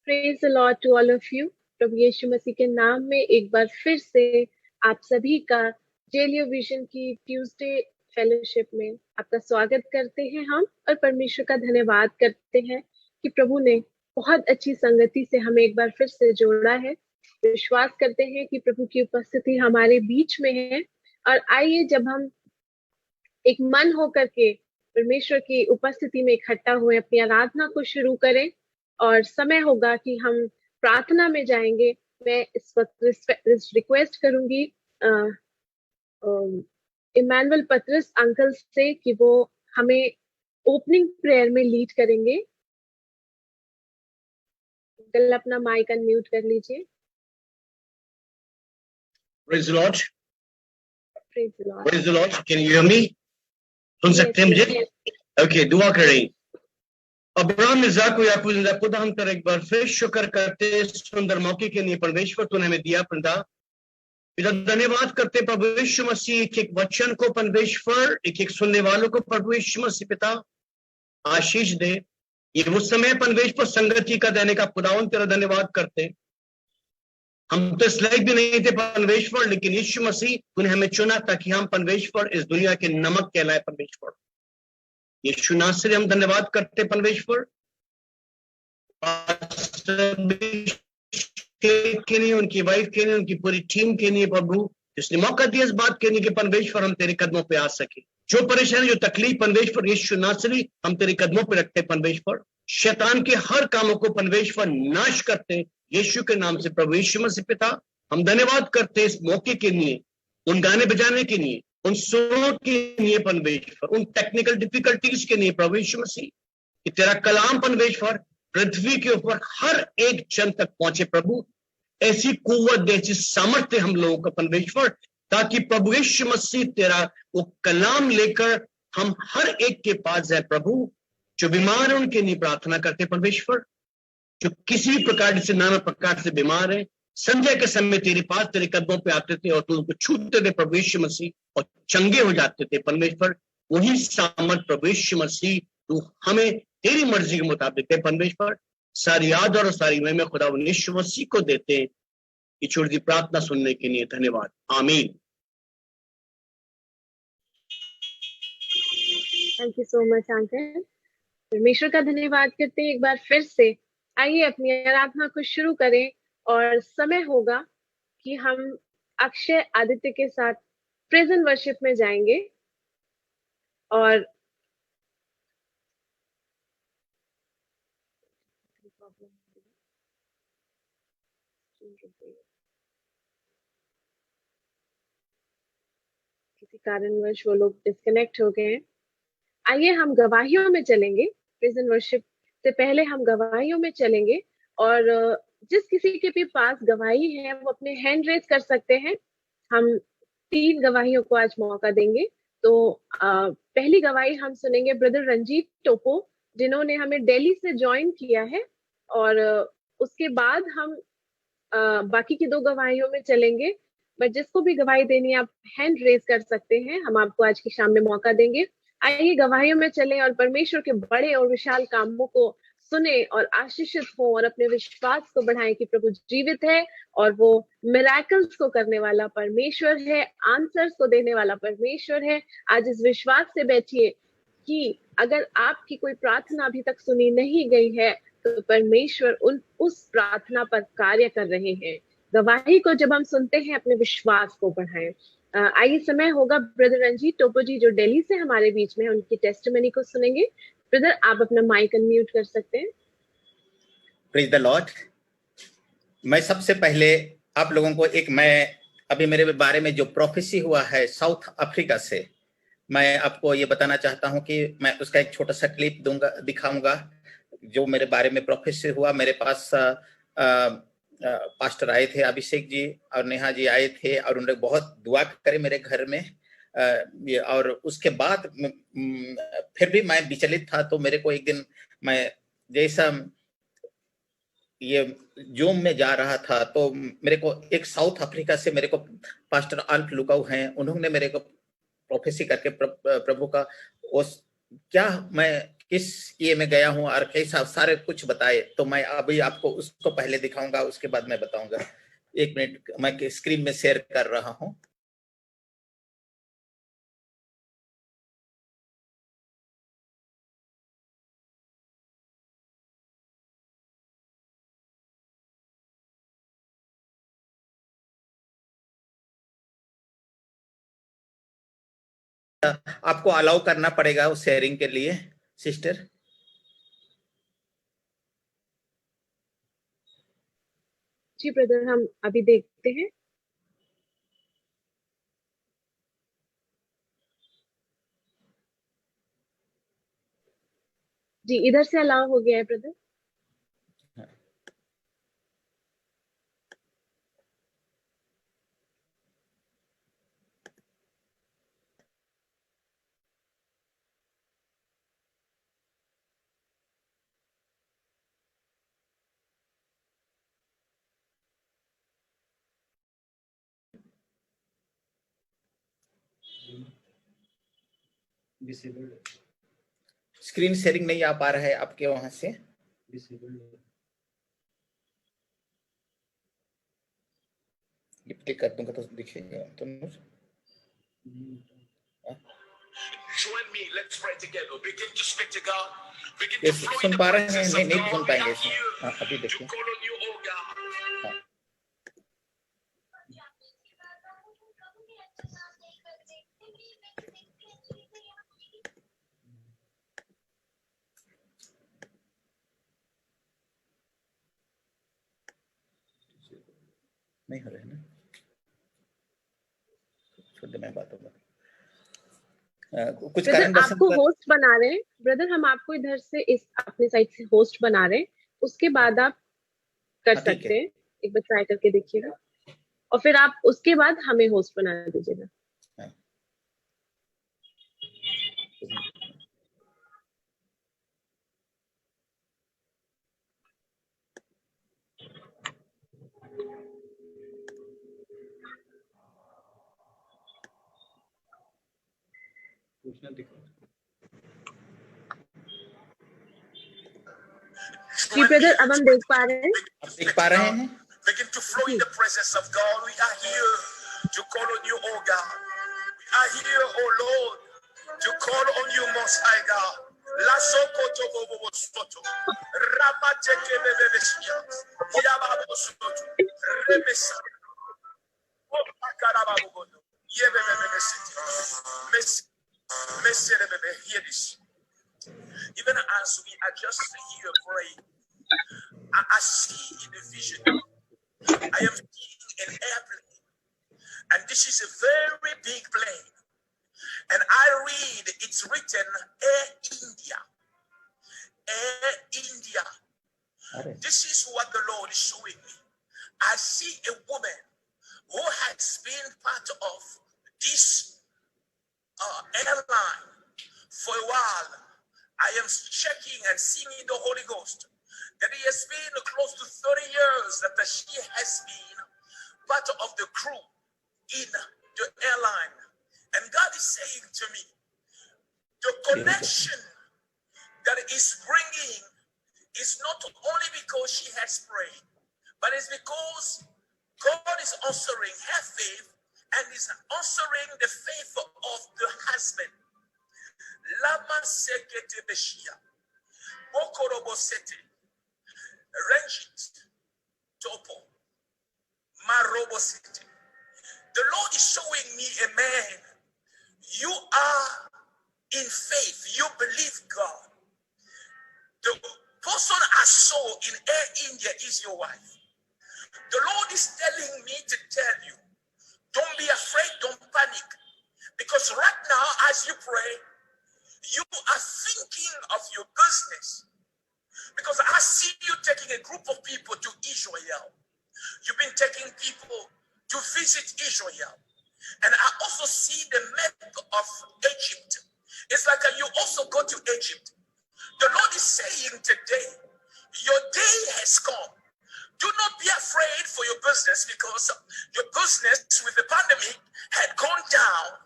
Praise the Lord to all of you. प्रभु यीशु मसीह के नाम में एक बार फिर से आप सभी का जेलियो विजन की ट्यूसडे फेलोशिप में आपका स्वागत करते हैं हम, और परमेश्वर का धन्यवाद करते हैं कि प्रभु ने बहुत अच्छी संगति से हमें एक बार फिर से जोड़ा है। विश्वास करते हैं कि प्रभु की उपस्थिति हमारे बीच में है, और आइए जब हम एक मन होकर के परमेश्वर की उपस्थिति में इकट्ठा हुए अपनी आराधना को शुरू करें। और समय होगा कि हम प्रार्थना में जाएंगे। मैं इस वक्त रिक्वेस्ट करूंगी इमानुएल पतरस अंकल से कि वो हमें ओपनिंग प्रेयर में लीड करेंगे। अंकल अपना माइक अनम्यूट कर लीजिए। Praise the Lord. Praise the Lord. Praise the Lord. Can you hear me? सुन सकते हैं मुझे? ओके, दुआ करें। अब्राहम इज़ाक को याकूब जिंदा खुदा हम तेरा एक बार फिर शुक्र करते सुंदर मौके के लिए परमेश्वर तूने हमें दिया। पिता धन्यवाद करते प्रभु यीशु मसीह एक वचन को परमेश्वर एक सुनने वालों को प्रभु यीशु मसीह पिता आशीष दे। ये वो समय परमेश्वर संगति का देने का खुदावन तेरा धन्यवाद करते। हम तो इस लायक भी नहीं थे परमेश्वर, लेकिन यीशु मसीह तूने हमें चुना ताकि हम परमेश्वर इस दुनिया के नमक कहलाए। परमेश्वर यीशु नासरी हम धन्यवाद करते परमेश्वर के लिए, उनकी वाइफ के लिए, उनकी पूरी टीम के लिए प्रभु जिसने मौका दिया इस बात के लिए कि परमेश्वर हम तेरे कदमों पे आ सके। जो परेशानी जो तकलीफ परमेश्वर यीशु नासरी हम तेरे कदमों पे रखते परमेश्वर, शैतान के हर कामों को परमेश्वर नाश करते यीशु के नाम से। प्रभु यीशु मसीह पिता हम धन्यवाद करते इस मौके के लिए, उन गाने बजाने के लिए, उन सुरों के लिए परमेश्वर, उन टेक्निकल डिफिकल्टीज के लिए प्रभु यीशु मसीह कि तेरा कलाम परमेश्वर पृथ्वी के ऊपर हर एक जन तक पहुंचे। प्रभु ऐसी कुव्वत दे, ऐसी सामर्थ्य हम लोगों का परमेश्वर, ताकि प्रभु यीशु मसीह तेरा वो कलाम लेकर हम हर एक के पास जाए। प्रभु जो बीमार है उनके लिए प्रार्थना करते परमेश्वर, जो किसी भी प्रकार से नाना प्रकार से बीमार है, संजय के समय तेरे पास तेरे कदमों पे आते थे और तू उनको छूते थे प्रभु यीशु मसीह और चंगे हो जाते थे परमेश्वर। वही सामर्थ प्रभु यीशु मसीह तू हमें तेरी मर्जी के मुताबिक है परमेश्वर। सारी याद और सारी महिमा खुदा यीशु मसीह को देते हैं। ये छोटी सी प्रार्थना सुनने के लिए धन्यवाद, आमीन। Thank you so much uncle. परमेश्वर का धन्यवाद करते हैं एक बार फिर से। आइए अपनी आराधना को शुरू करें, और समय होगा कि हम अक्षय आदित्य के साथ प्रेजेंट वर्शिप में जाएंगे। और किसी कारणवश वो लोग डिस्कनेक्ट हो गए हैं। आइए हम गवाहियों में चलेंगे। प्रेजेंट वर्शिप से पहले हम गवाहियों में चलेंगे, और जिस किसी के भी पास गवाही है वो अपने हैंड रेज कर सकते हैं। हम 3 गवाहियों को आज मौका देंगे। तो पहली गवाही हम सुनेंगे ब्रदर रंजीत टोपो, जिन्होंने हमें दिल्ली से ज्वाइन किया है। और उसके बाद हम बाकी की 2 गवाहियों में चलेंगे। बट जिसको भी गवाही देनी है आप हैंड रेज कर सकते हैं, हम आपको आज की शाम में मौका देंगे। आइए गवाहियों में चलें और परमेश्वर के बड़े और विशाल कामों को सुने और आशीषित हो, और अपने विश्वास को बढ़ाएं कि प्रभु जीवित है और वो मिराकल्स को करने वाला परमेश्वर है, आंसर्स को देने वाला परमेश्वर है। आज इस विश्वास से बैठिए कि अगर आपकी कोई प्रार्थना अभी तक सुनी नहीं गई है तो परमेश्वर उस प्रार्थना पर कार्य कर रहे हैं। गवाही को जब हम सुनते हैं अपने विश्वास को बढ़ाएं। आइए समय होगा ब्रदर रंजीत टोपो जी जो दिल्ली से हमारे बीच में, उनकी टेस्टिमनी को सुनेंगे। ब्रदर आप अपना माइक अनम्यूट कर सकते हैं। Praise the Lord. मैं सबसे पहले आप लोगों को मैं अभी मेरे बारे में जो प्रोफेसी हुआ है साउथ अफ्रीका से, मैं आपको ये बताना चाहता हूं कि मैं उसका एक छोटा सा क्लिप दूंगा, दिखाऊंगा जो मेरे बारे में प्रोफेसी हुआ। मेरे पास पास्टर आए थे, अभिषेक जी और नेहा जी आए थे, और उन्होंने बहुत दुआ करे मेरे घर में। और उसके बाद फिर भी मैं विचलित था। तो मेरे को एक दिन मैं जैसा ये जूम में जा रहा था तो मेरे को एक साउथ अफ्रीका से मेरे को पास्टर अल्फ लुकाऊ हैं, उन्होंने मेरे को प्रोफेसी करके प्रभु का उस क्या मैं किस ये में गया हूँ और कैसा सारे कुछ बताए, तो मैं अभी आपको उसको पहले दिखाऊंगा, उसके बाद मैं बताऊंगा। 1 मिनट, मैं स्क्रीन में शेयर कर रहा हूँ। आपको अलाउ करना पड़ेगा उस शेयरिंग के लिए सिस्टर। जी ब्रदर, हम अभी देखते हैं। जी, इधर से अलाउ हो गया है ब्रदर। स्क्रीन शेयरिंग नहीं आ पा रहा है आपके वहां से। ये क्लिक कर दूंगा तो दिखेगा। तो Join me, let's pray together. Begin to speak to God. Begin ये to flow in soon the पा रहे हैं? presence नहीं of नहीं God. सुन We पाएंगे are इसमें। here अभी to देखिए। call on you, oh God. नहीं हो रहा है ना, छोड़ दे, मैं बात होगा। कुछ कारण ब्रदर आपको होस्ट बना रहे हैं। ब्रदर हम आपको इधर से इस अपने साइड से होस्ट बना रहे हैं, उसके बाद आप कर सकते हैं। एक बार ट्राई करके देखिएगा और फिर आप उसके बाद हमें होस्ट बना दीजिएगा। जी ब्रदर, अब हम देख पा रहे हैं। आप देख पा रहे हैं? Begin to flow in the presence of God. We are here to call on you, oh God. We are here, oh Lord, to call on you, Most High God. La sokoto bobo soto. Ramateke bebesia. Yababo soto. Remesa. Oh akaraba bobo. Yebe bebe siti. Messi bebe. Hear this. Even as we are just here praying, I see in the vision, I am seeing an airplane, and this is a very big plane. And I read, it's written Air India. Air India. This is what the Lord is showing me. I see a woman who has been part of this airline for a while. I am checking and seeing in the Holy Ghost that it has been close to 30 years that she has been part of the crew in the airline. And God is saying to me, the connection that is bringing is not only because she has prayed, but it's because God is answering her faith and is answering the faith of the husband. Lama sekete beshia, mokorobo sete, Ranjit Topo, Marobo City. The Lord is showing me a man. You are in faith. You believe God. The person I saw in Air India is your wife. The Lord is telling me to tell you, don't be afraid, don't panic. Because right now, as you pray, you are thinking of your business. Because I see you taking a group of people to Israel. You've been taking people to visit Israel. And I also see the map of Egypt. It's like you also go to Egypt. The Lord is saying today, your day has come. Do not be afraid for your business, because your business with the pandemic had gone down.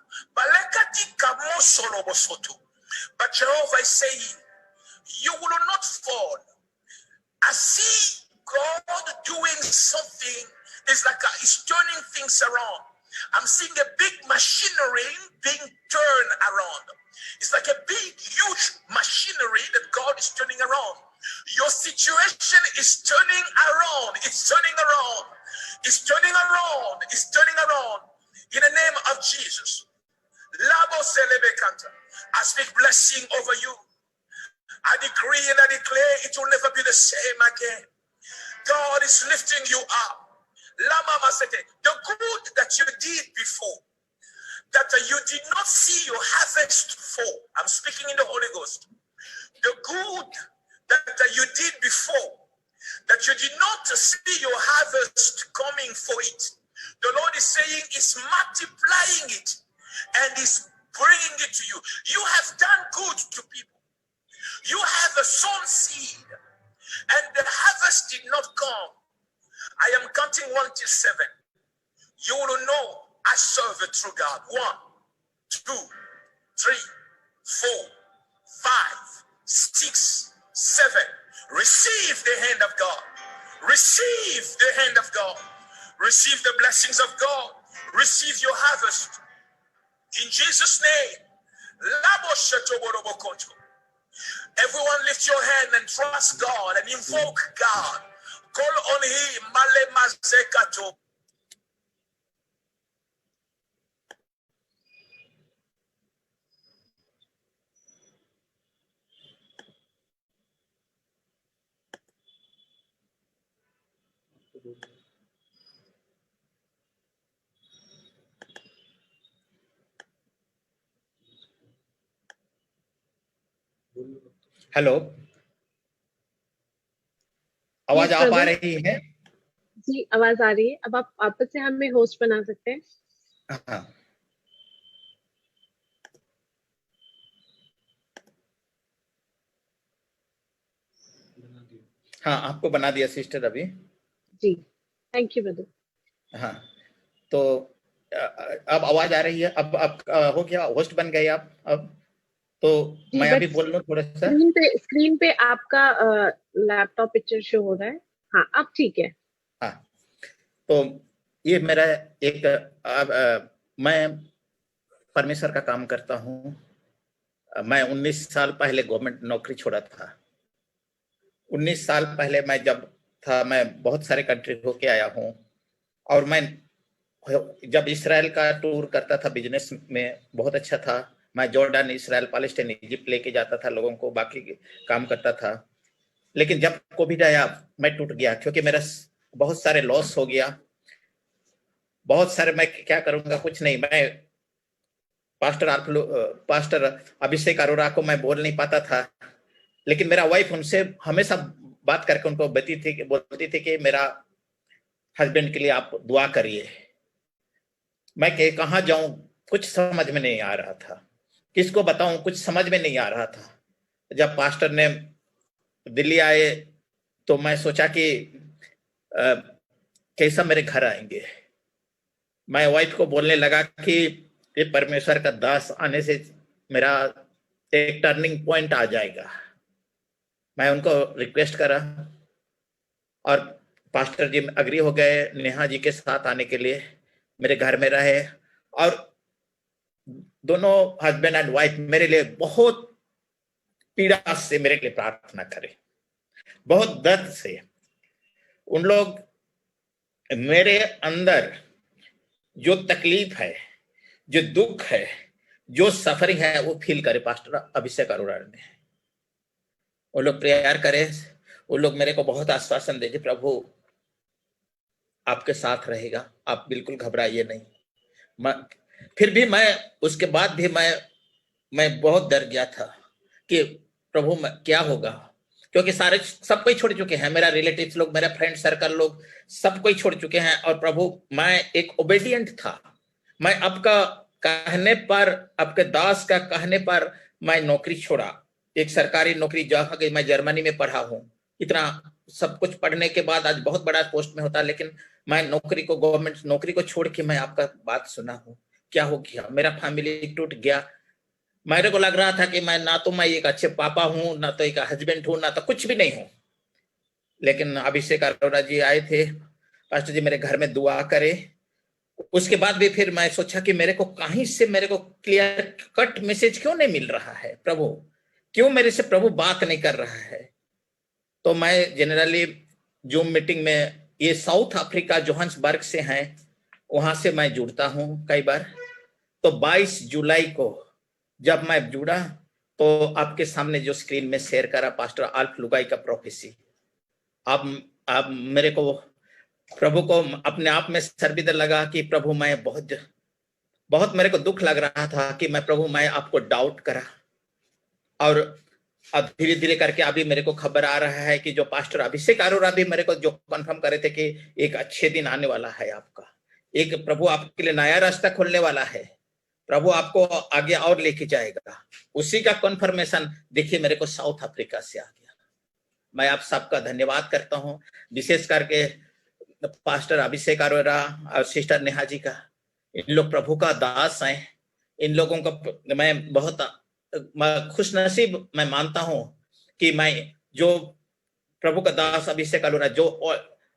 But Jehovah is saying, You will not fall. I see God doing something. It's like He's turning things around. I'm seeing a big machinery being turned around. It's like a big, huge machinery that God is turning around. Your situation is turning around. It's turning around. It's turning around. It's turning around. In the name of Jesus. I speak blessing over you. I decree and I declare it will never be the same again. God is lifting you up. The good that you did before, that you did not see your harvest for. I'm speaking in the Holy Ghost. The good that you did before, that you did not see your harvest coming for it. The Lord is saying is multiplying it and is bringing it to you. You have done good to people. You have sown seed and the harvest did not come. I am counting 1 till 7. You will know I serve a true God. 1, 2, 3, 4, 5, 6, 7. Receive the hand of God. Receive the hand of God. Receive the blessings of God. Receive your harvest. In Jesus' name. Everyone lift your hand and trust God and invoke God. Call on Him. Male mazekato. Hello, आवाज Yes, आ पा brother. रही है? जी, आवाज आ रही है। अब आप वापस से हमें होस्ट बना सकते हैं। हाँ, हाँ, आपको बना दिया सिस्टर अभी। जी, थैंक यू ब्रदर। हाँ, तो अब आवाज आ रही है। अब हो गया, होस्ट बन गए आप अब। तो मैं अभी बोल लूं थोड़ा सा। स्क्रीन पे आपका लैपटॉप पिक्चर शो हो रहा है। हाँ, अब ठीक है। हाँ, तो ये मेरा एक मैं परमेश्वर का काम करता हूँ। मैं 19 साल पहले गवर्नमेंट नौकरी छोड़ा था। 19 साल पहले मैं जब था, मैं बहुत सारे कंट्री होके आया हूँ और मैं जब इजराइल का टूर करता था बिजनेस में, बहुत अच्छा था। मैं जॉर्डन, इजराइल, पैलेस्टाइन, इजिप्ट लेके जाता था लोगों को, बाकी काम करता था। लेकिन जब कोविड आया मैं टूट गया, क्योंकि मेरा बहुत सारे लॉस हो गया। बहुत सारे, मैं क्या करूंगा, कुछ नहीं। मैं पास्टर अभिषेक अरोरा को मैं बोल नहीं पाता था, लेकिन मेरा वाइफ उनसे हमेशा बात करके उनको बोलती थी कि मेरा हस्बैंड के लिए आप दुआ करिए। मैं कहाँ जाऊं, कुछ समझ में नहीं आ रहा था, किसको बताऊं, कुछ समझ में नहीं आ रहा था। जब पास्टर ने दिल्ली आए तो मैं सोचा कि कैसा मेरे घर आएंगे। मैं वाइफ को बोलने लगा कि ये परमेश्वर का दास आने से मेरा एक टर्निंग पॉइंट आ जाएगा। मैं उनको रिक्वेस्ट करा और पास्टर जी अग्री हो गए नेहा जी के साथ आने के लिए, मेरे घर में रहे और दोनों हस्बैंड एंड वाइफ मेरे लिए बहुत पीड़ा से मेरे लिए प्रार्थना करे, बहुत दर्द से। उन लोग मेरे अंदर जो तकलीफ है, जो दुख है, जो सफरिंग है, वो फील करे पास्टर अभिषेक अरोड़ा ने। वो लोग प्रेयर करे, वो लोग मेरे को बहुत आश्वासन दे, प्रभु आपके साथ रहेगा, आप बिल्कुल घबराइए नहीं। फिर भी मैं उसके बाद भी मैं बहुत डर गया था कि प्रभु क्या होगा, क्योंकि सारे सब कोई छोड़ चुके हैं, मेरा रिलेटिव्स लोग, मेरा फ्रेंड सर्कल लोग सब कोई छोड़ चुके हैं। और प्रभु मैं एक ओबेडिएंट था, मैं आपका कहने पर, आपके दास का कहने पर मैं नौकरी छोड़ा, एक सरकारी नौकरी जहाँ गई। मैं जर्मनी में पढ़ा हूँ, इतना सब कुछ पढ़ने के बाद आज बहुत बड़ा पोस्ट में होता, लेकिन मैं नौकरी को, गवर्नमेंट नौकरी को छोड़ के मैं आपका बात सुना हूँ। क्या हो गया, मेरा फैमिली टूट गया, मेरे को लग रहा था कि मैं एक अच्छे पापा हूं, ना तो एक हस्बैंड हूं, ना तो कुछ भी नहीं हूं। लेकिन अभिषेक अरोड़ा जी आए थे, पास्टर जी मेरे घर में दुआ करे। उसके बाद भी फिर मैं सोचा कि मेरे को कहीं से मेरे को क्लियर कट मैसेज क्यों नहीं मिल रहा है, प्रभु क्यों मेरे से प्रभु बात नहीं कर रहा है। तो मैं जनरली जूम मीटिंग में, ये साउथ अफ्रीका जोहान्सबर्ग से हैं, वहां से मैं जुड़ता हूं कई बार। तो 22 जुलाई को जब मैं जुड़ा तो आपके सामने जो स्क्रीन में शेयर करा पास्टर आल्फ लुगाई का प्रोफेसी, अब मेरे को प्रभु को अपने आप में शर्मिंदा लगा कि प्रभु मैं बहुत मेरे को दुख लग रहा था कि मैं प्रभु मैं आपको डाउट करा। और अब धीरे धीरे करके अभी मेरे को खबर आ रहा है कि जो पास्टर अभिषेक अरोड़ा भी मेरे को जो कंफर्म करे थे कि एक अच्छे दिन आने वाला है आपका, एक प्रभु आपके लिए नया रास्ता खोलने वाला है, प्रभु आपको आगे और लेके जाएगा, उसी का कंफर्मेशन देखिए मेरे को साउथ अफ्रीका से आ गया। मैं आप सबका धन्यवाद करता हूं, विशेष करके पास्टर अभिषेक अरोड़ा और सिस्टर नेहा जी का। इन लोग प्रभु का दास हैं, इन लोगों का मैं बहुत खुशनसीब मैं मानता हूं कि मैं जो प्रभु का दास अभिषेक अरोड़ा जो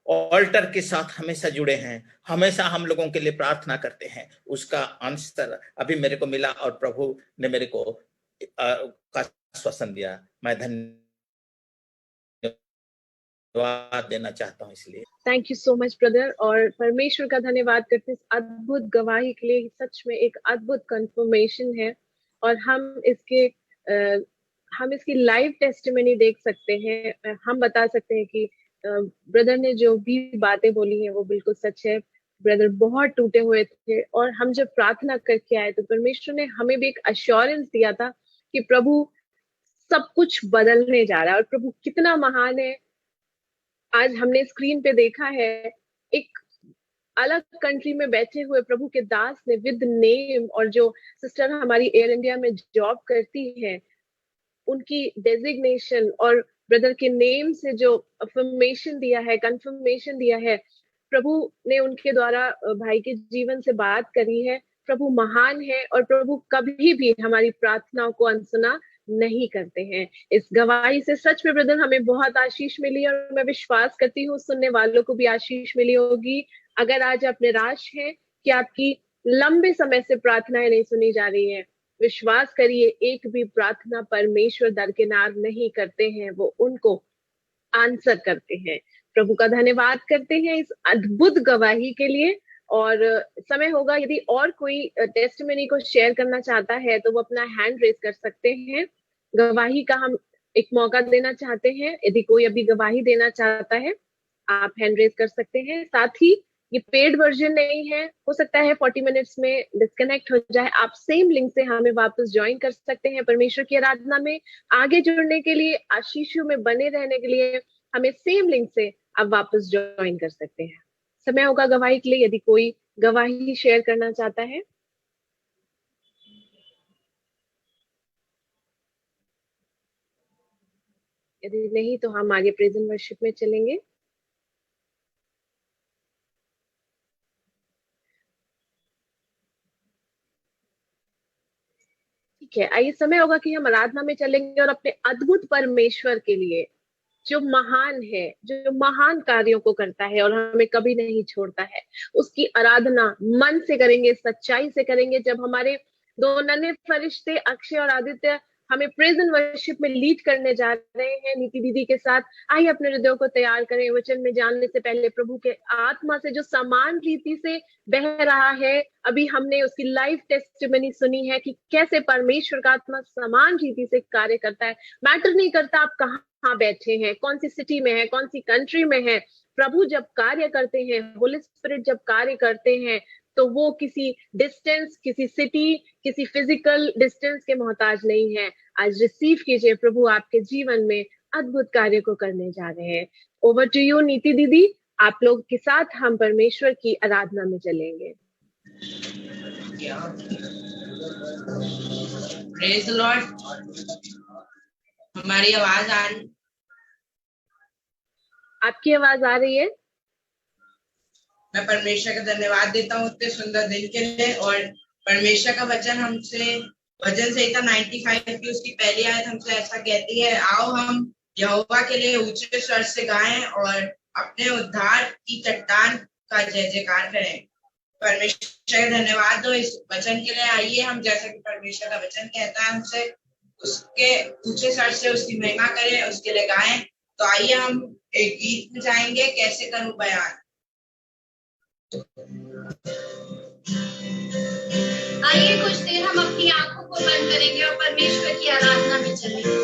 ऑल्टर के साथ हमेशा जुड़े हैं, हमेशा हम लोगों के लिए प्रार्थना करते हैं, उसका आंसर अभी मेरे को मिला और प्रभु ने मेरे को आश्वासन दिया। मैं धन्यवाद देना चाहता हूँ इसलिए। Thank you so much brother, और परमेश्वर का धन्यवाद करते हैं इस अद्भुत गवाही के लिए। सच में एक अद्भुत कंफर्मेशन है, और हम इसकी लाइव टेस्टिमनी देख सकते हैं। हम बता सकते हैं कि ब्रदर ने जो भी बातें बोली हैं वो बिल्कुल सच है। ब्रदर बहुत टूटे हुए थे, और हम जब प्रार्थना करके आए तो परमेश्वर ने हमें भी एक अश्योरेंस दिया था कि प्रभु सब कुछ बदलने जा रहा है, और प्रभु कितना महान है। आज हमने स्क्रीन पे देखा है, एक अलग कंट्री में बैठे हुए प्रभु के दास ने विद नेम, और जो सिस्टर हमारी एयर इंडिया में जॉब करती है उनकी डेजिग्नेशन और ब्रदर के नेम से जो अफर्मेशन दिया है, कंफर्मेशन दिया है, प्रभु ने उनके द्वारा भाई के जीवन से बात करी है। प्रभु महान है, और प्रभु कभी भी हमारी प्रार्थनाओं को अनसुना नहीं करते हैं। इस गवाही से सच में ब्रदर हमें बहुत आशीष मिली, और मैं विश्वास करती हूँ सुनने वालों को भी आशीष मिली होगी। अगर आज आप निराश हैं कि आपकी लंबे समय से प्रार्थनाएं नहीं सुनी जा रही है, विश्वास करिए एक भी प्रार्थना परमेश्वर दरकिनार नहीं करते हैं, वो उनको आंसर करते हैं। प्रभु का धन्यवाद करते हैं इस अद्भुत गवाही के लिए। और समय होगा यदि और कोई टेस्टिमनी को शेयर करना चाहता है तो वो अपना हैंड रेज कर सकते हैं। गवाही का हम एक मौका देना चाहते हैं। यदि कोई अभी गवाही देना चाहता है आप हैंड रेज कर सकते हैं। साथ ही ये पेड वर्जन नहीं है, हो सकता है 40 मिनट्स में डिस्कनेक्ट हो जाए, आप सेम लिंक से हमें वापस ज्वाइन कर सकते हैं परमेश्वर की आराधना में। आगे जुड़ने के लिए, आशीषों में बने रहने के लिए हमें सेम लिंक से आप वापस ज्वाइन कर सकते हैं। समय होगा गवाही के लिए, यदि कोई गवाही शेयर करना चाहता है। यदि नहीं तो हम आगे प्रेजेंट वर्शिप में चलेंगे। ठीक है, आइए समय होगा कि हम आराधना में चलेंगे और अपने अद्भुत परमेश्वर के लिए, जो महान है, जो महान कार्यों को करता है और हमें कभी नहीं छोड़ता है, उसकी आराधना मन से करेंगे, सच्चाई से करेंगे। जब हमारे दो नन्हे फरिश्ते अक्षय और आदित्य हमें प्रेजेंट वर्शिप में लीड करने जा रहे हैं नीति दीदी के साथ, आइए अपने हृदयों को तैयार करें। वचन में जानने से पहले प्रभु के आत्मा से जो समान रीति से बह रहा है, अभी हमने उसकी लाइव टेस्टिमनी सुनी है कि कैसे परमेश्वर का आत्मा समान रीति से कार्य करता है। मैटर नहीं करता आप कहाँ बैठे हैं, कौन सी सिटी में है, कौन सी कंट्री में है, प्रभु जब कार्य करते हैं, होली स्पिरिट जब कार्य करते हैं, तो वो किसी डिस्टेंस, किसी सिटी, किसी फिजिकल डिस्टेंस के मोहताज नहीं है। आज रिसीव कीजिए, प्रभु आपके जीवन में अद्भुत कार्य को करने जा रहे हैं। ओवर टू यू नीति दीदी, आप लोग के साथ हम परमेश्वर की आराधना में चलेंगे। Praise the Lord. हमारी आवाज आ रही? आपकी आवाज आ रही है? मैं परमेश्वर का धन्यवाद देता हूँ इतने सुंदर दिन के लिए, और परमेश्वर का वचन हमसे भजन संहिता 95 की उसकी पहली आयत हमसे ऐसा कहती है, आओ हम यहोवा के लिए ऊंचे स्वर से गाएं और अपने उद्धार की चट्टान का जय जयकार करें। परमेश्वर का धन्यवाद दो इस वचन के लिए। आइए हम, जैसा कि परमेश्वर का वचन कहता है, हमसे उसके ऊंचे स्वर से उसकी महिमा करें, उसके लिए गाएं। तो आइए हम एक गीत में जाएंगे, कैसे करूं बयान। आइए कुछ देर हम अपनी आंखों को बंद करेंगे और परमेश्वर की आराधना में चलेंगे।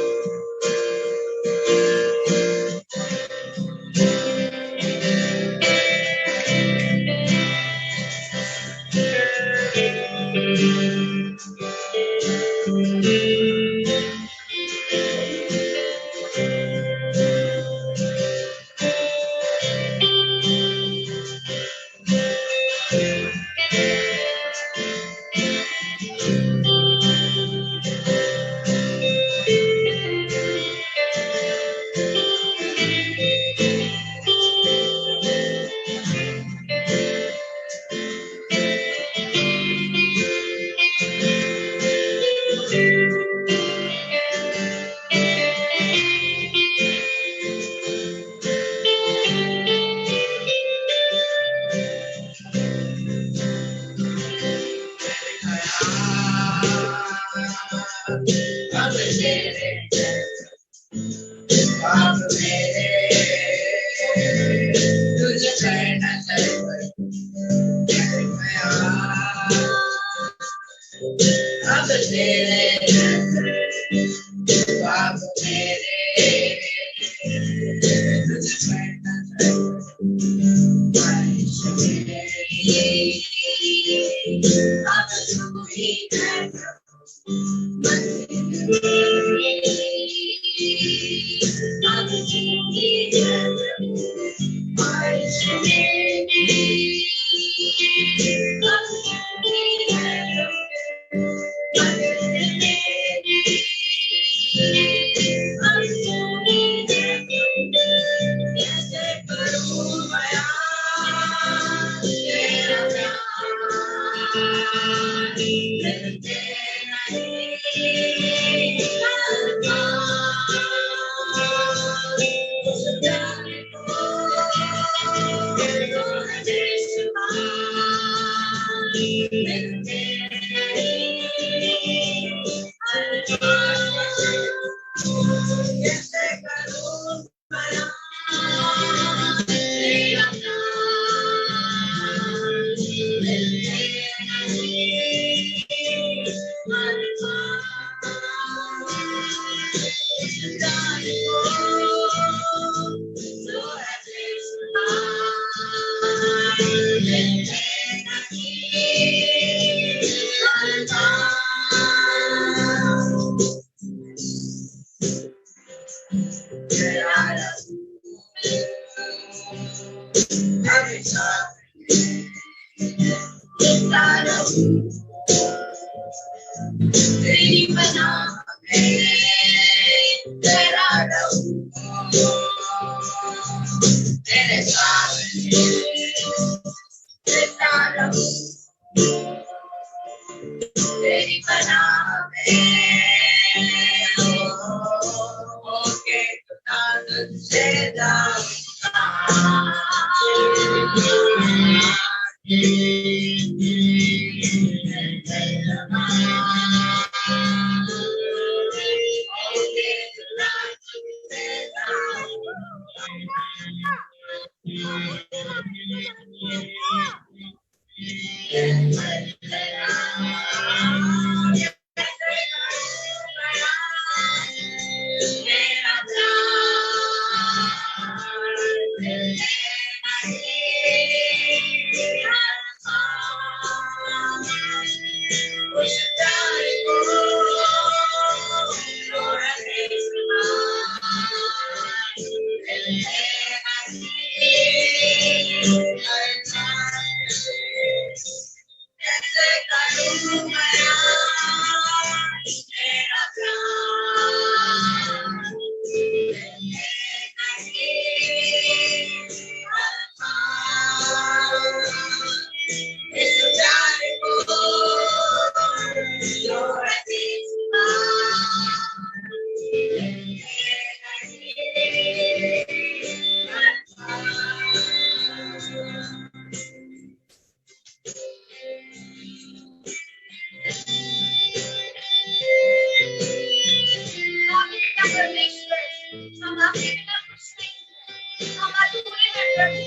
आपके बिना कुछ नहीं, हम अधूरे हैं प्रभु,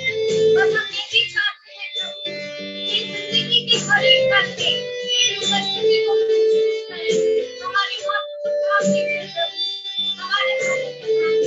बस हम यही चाहते हैं प्रभु कि जिंदगी की हर एक पल में तेरी उपस्थिति को महसूस करें, हमारी आंखों को काम कीजिए प्रभु, हमारे हाथों को काम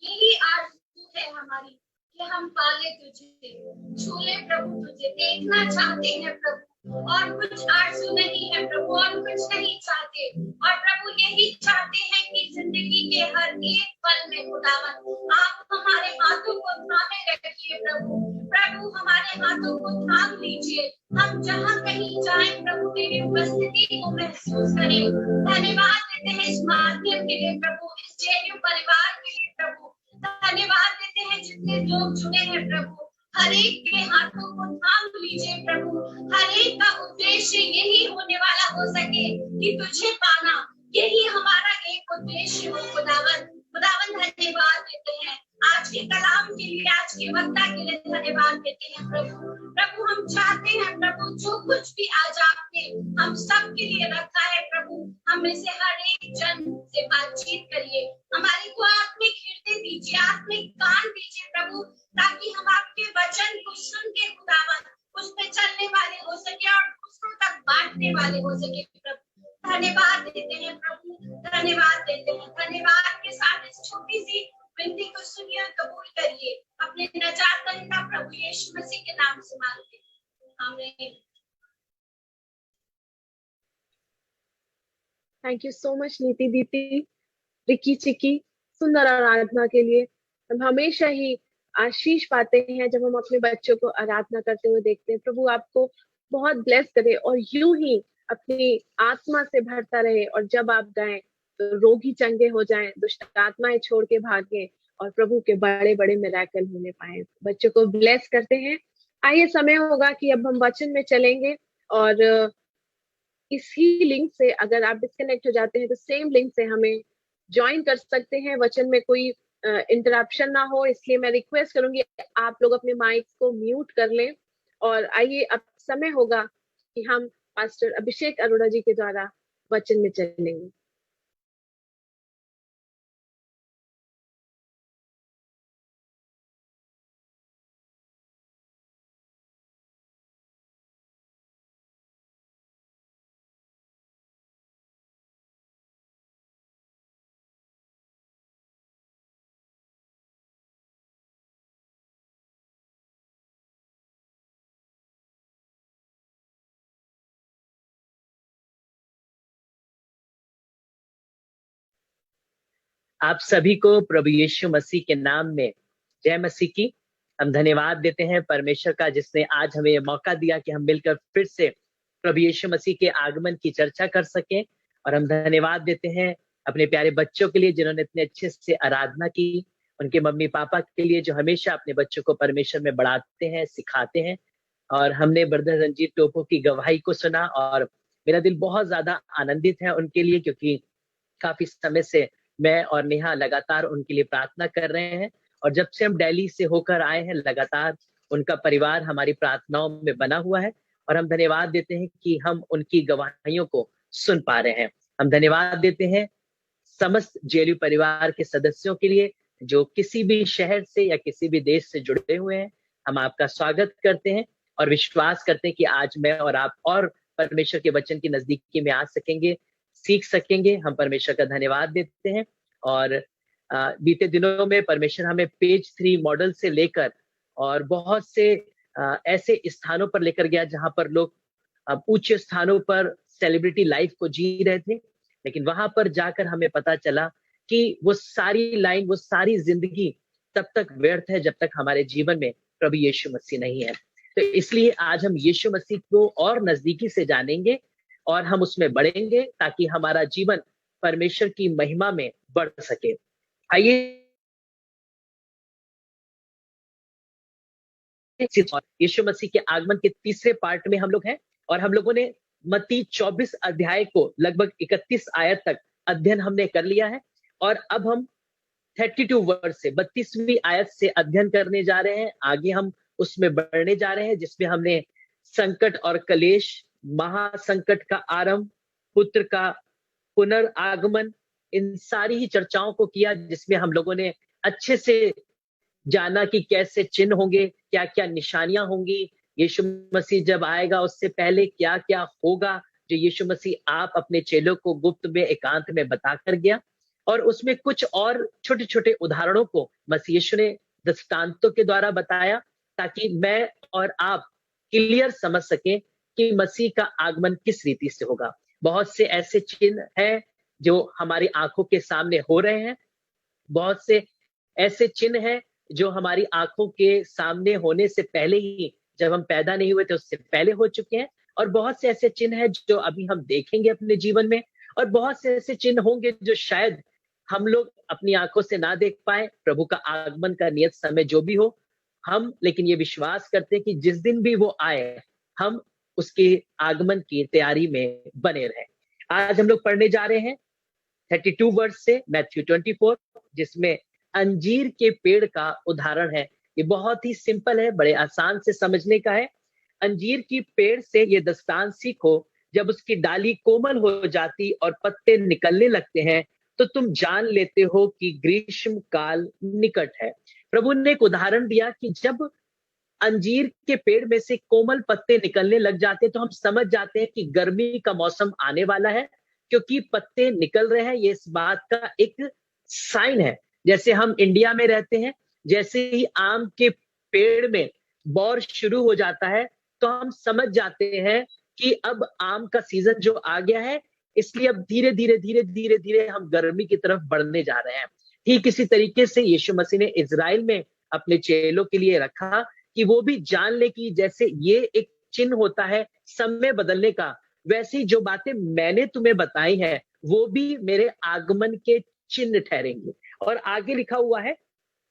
यही आरज़ू है हमारी कि हम पाले तुझे, छूले प्रभु तुझे, देखना चाहते हैं प्रभु, और कुछ आरज़ू नहीं है प्रभु, और कुछ नहीं चाहते। और प्रभु यही चाहते हैं कि जिंदगी के हर एक पल में खुदावन आप हमारे हाथों को थामे रखिए प्रभु। प्रभु हमारे हाथों को थाम लीजिए, हम जहाँ कहीं जाएं प्रभु तेरी उपस्थिति को महसूस करें। धन्यवाद देते हैं इस माध्यम के लिए प्रभु, इस जेयू परिवार के लिए प्रभु। धन्यवाद देते हैं जितने लोग जुड़े हैं प्रभु, हर एक के हाथों को थाम लीजिए प्रभु। हर एक का उद्देश्य यही होने वाला हो सके कि तुझे पाना, यही हमारा एक उद्देश्य हो खुदावन। खुदावन धन्यवाद देते हैं आज के कलाम के लिए, आज के वक्ता के लिए धन्यवाद देते हैं प्रभु। प्रभु हम चाहते हैं प्रभु जो कुछ भी आज आपने हम सब के लिए रखा है प्रभु, हमें से हर एक जन से बातचीत करिए, हमारी को आत्मिक हृदय दीजिए, आत्मिक कान दीजिए प्रभु, ताकि हम आपके वचन को सुन के खुदावन उस पे चलने वाले हो सके और दूसरों तक बांटने वाले हो सके प्रभु। धन्यवाद देते हैं प्रभु, धन्यवाद देते हैं। धन्यवाद के साथ इस छोटी सी विनती को सुनिए और कबूल करिए, अपने नजातकर्ता प्रभु यीशु मसीह के नाम से मांगते हैं, आमीन। थैंक यू सो मच नीति दीदी, रिकी चिकी, सुंदर आराधना के लिए। हम हमेशा ही आशीष पाते हैं जब हम अपने बच्चों को आराधना करते हुए देखते हैं। प्रभु आपको बहुत ब्लेस करे और यूं ही अपनी आत्मा से भरता रहे, और जब आप गाएं तो रोगी चंगे हो जाएं, दुष्ट आत्माएं छोड़ के भागें और प्रभु के बड़े बड़े मिरेकल होने पाए। बच्चों को ब्लेस करते हैं। आइए समय होगा कि अब हम वचन में चलेंगे, और इसी लिंक से अगर आप डिस्कनेक्ट हो जाते हैं तो सेम लिंक से हमें ज्वाइन कर सकते हैं। वचन में कोई इंटरप्शन ना हो, इसलिए मैं रिक्वेस्ट करूंगी आप लोग अपने माइक को म्यूट कर लें। और आइए अब समय होगा कि हम पास्टर अभिषेक अरोड़ा जी के द्वारा वचन में चलेंगे। आप सभी को प्रभु यीशु मसीह के नाम में जय मसीह की। हम धन्यवाद देते हैं परमेश्वर का जिसने आज हमें ये मौका दिया कि हम मिलकर फिर से प्रभु यीशु मसीह के आगमन की चर्चा कर सकें। और हम धन्यवाद देते हैं अपने प्यारे बच्चों के लिए जिन्होंने इतने अच्छे से आराधना की, उनके मम्मी पापा के लिए जो हमेशा अपने बच्चों को परमेश्वर में बढ़ाते हैं, सिखाते हैं। और हमने ब्रदर रंजीत टोपो की गवाही को सुना और मेरा दिल बहुत ज्यादा आनंदित है उनके लिए, क्योंकि काफी समय से मैं और नेहा लगातार उनके लिए प्रार्थना कर रहे हैं। और जब से हम दिल्ली से होकर आए हैं, लगातार उनका परिवार हमारी प्रार्थनाओं में बना हुआ है और हम धन्यवाद देते हैं कि हम उनकी गवाहियों को सुन पा रहे हैं। हम धन्यवाद देते हैं समस्त जेएलयू परिवार के सदस्यों के लिए जो किसी भी शहर से या किसी भी देश से जुड़े हुए हैं। हम आपका स्वागत करते हैं और विश्वास करते हैं कि आज मैं और आप और परमेश्वर के वचन की नजदीकी में आ सकेंगे, सीख सकेंगे। हम परमेश्वर का धन्यवाद देते हैं। और बीते दिनों में परमेश्वर हमें पेज 3 मॉडल से लेकर और बहुत से ऐसे स्थानों पर लेकर गया जहां पर लोग ऊंचे स्थानों पर सेलिब्रिटी लाइफ को जी रहे थे, लेकिन वहां पर जाकर हमें पता चला कि वो सारी लाइन, वो सारी जिंदगी तब तक व्यर्थ है जब तक हमारे जीवन में प्रभु यीशु मसीह नहीं है। तो इसलिए आज हम यीशु मसीह को और नजदीकी से जानेंगे और हम उसमें बढ़ेंगे ताकि हमारा जीवन परमेश्वर की महिमा में बढ़ सके। आइए यीशु मसीह के आगमन के तीसरे पार्ट में हम लोग हैं और हम लोगों ने मत्ती 24 अध्याय को लगभग 31 आयत तक अध्ययन हमने कर लिया है और अब हम 32 वर्ष से 32वीं आयत से अध्ययन करने जा रहे हैं। आगे हम उसमें बढ़ने जा रहे हैं जिसमें हमने संकट और कलेश, महासंकट का आरंभ, पुत्र का पुनर्आगमन, इन सारी ही चर्चाओं को किया, जिसमें हम लोगों ने अच्छे से जाना कि कैसे चिन्ह होंगे, क्या क्या निशानियां होंगी, यीशु मसीह जब आएगा उससे पहले क्या क्या होगा, जो यीशु मसीह आप अपने चेलों को गुप्त में एकांत में बता कर गया। और उसमें कुछ और छोटे छोटे उदाहरणों को मसीह यीशु ने दृष्टांतों के द्वारा बताया ताकि मैं और आप क्लियर समझ सकें कि मसीह का आगमन किस रीति से होगा। बहुत से ऐसे चिन्ह हैं जो हमारी आंखों के सामने हो रहे हैं, बहुत से ऐसे चिन्ह हैं जो हमारी आंखों के सामने होने से पहले ही, जब हम पैदा नहीं हुए थे उससे पहले हो चुके हैं, और बहुत से ऐसे चिन्ह हैं जो अभी हम देखेंगे अपने जीवन में, और बहुत से ऐसे चिन्ह होंगे जो शायद हम लोग अपनी आंखों से ना देख पाए। प्रभु का आगमन का नियत समय जो भी हो, हम लेकिन ये विश्वास करते हैं कि जिस दिन भी वो आए हम उसके आगमन की तैयारी में बने रहें। आज हम लोग पढ़ने जा रहे हैं 32 वर्ष से मैथ्यू 24, जिसमें अंजीर के पेड़ का उदाहरण है। ये बहुत ही सिंपल है, बड़े आसान से समझने का है। अंजीर की पेड़ से ये दृष्टांत सीखो, जब उसकी डाली कोमल हो जाती और पत्ते निकलने लगते हैं तो तुम जान लेते हो कि ग्रीष्म काल निकट है। प्रभु ने एक उदाहरण दिया कि जब अंजीर के पेड़ में से कोमल पत्ते निकलने लग जाते तो हम समझ जाते हैं कि गर्मी का मौसम आने वाला है, क्योंकि पत्ते निकल रहे हैं। ये इस बात का एक साइन है। जैसे हम इंडिया में रहते हैं, जैसे ही आम के पेड़ में बौर शुरू हो जाता है तो हम समझ जाते हैं कि अब आम का सीजन जो आ गया है, इसलिए अब धीरे धीरे धीरे धीरे धीरे हम गर्मी की तरफ बढ़ने जा रहे हैं। ठीक इसी तरीके से यीशु मसीह ने इजराइल में अपने चेलों के लिए रखा कि वो भी जान ले कि जैसे ये एक चिन्ह होता है समय बदलने का, वैसी जो बातें मैंने तुम्हें बताई हैं वो भी मेरे आगमन के चिन्ह ठहरेंगे। और आगे लिखा हुआ है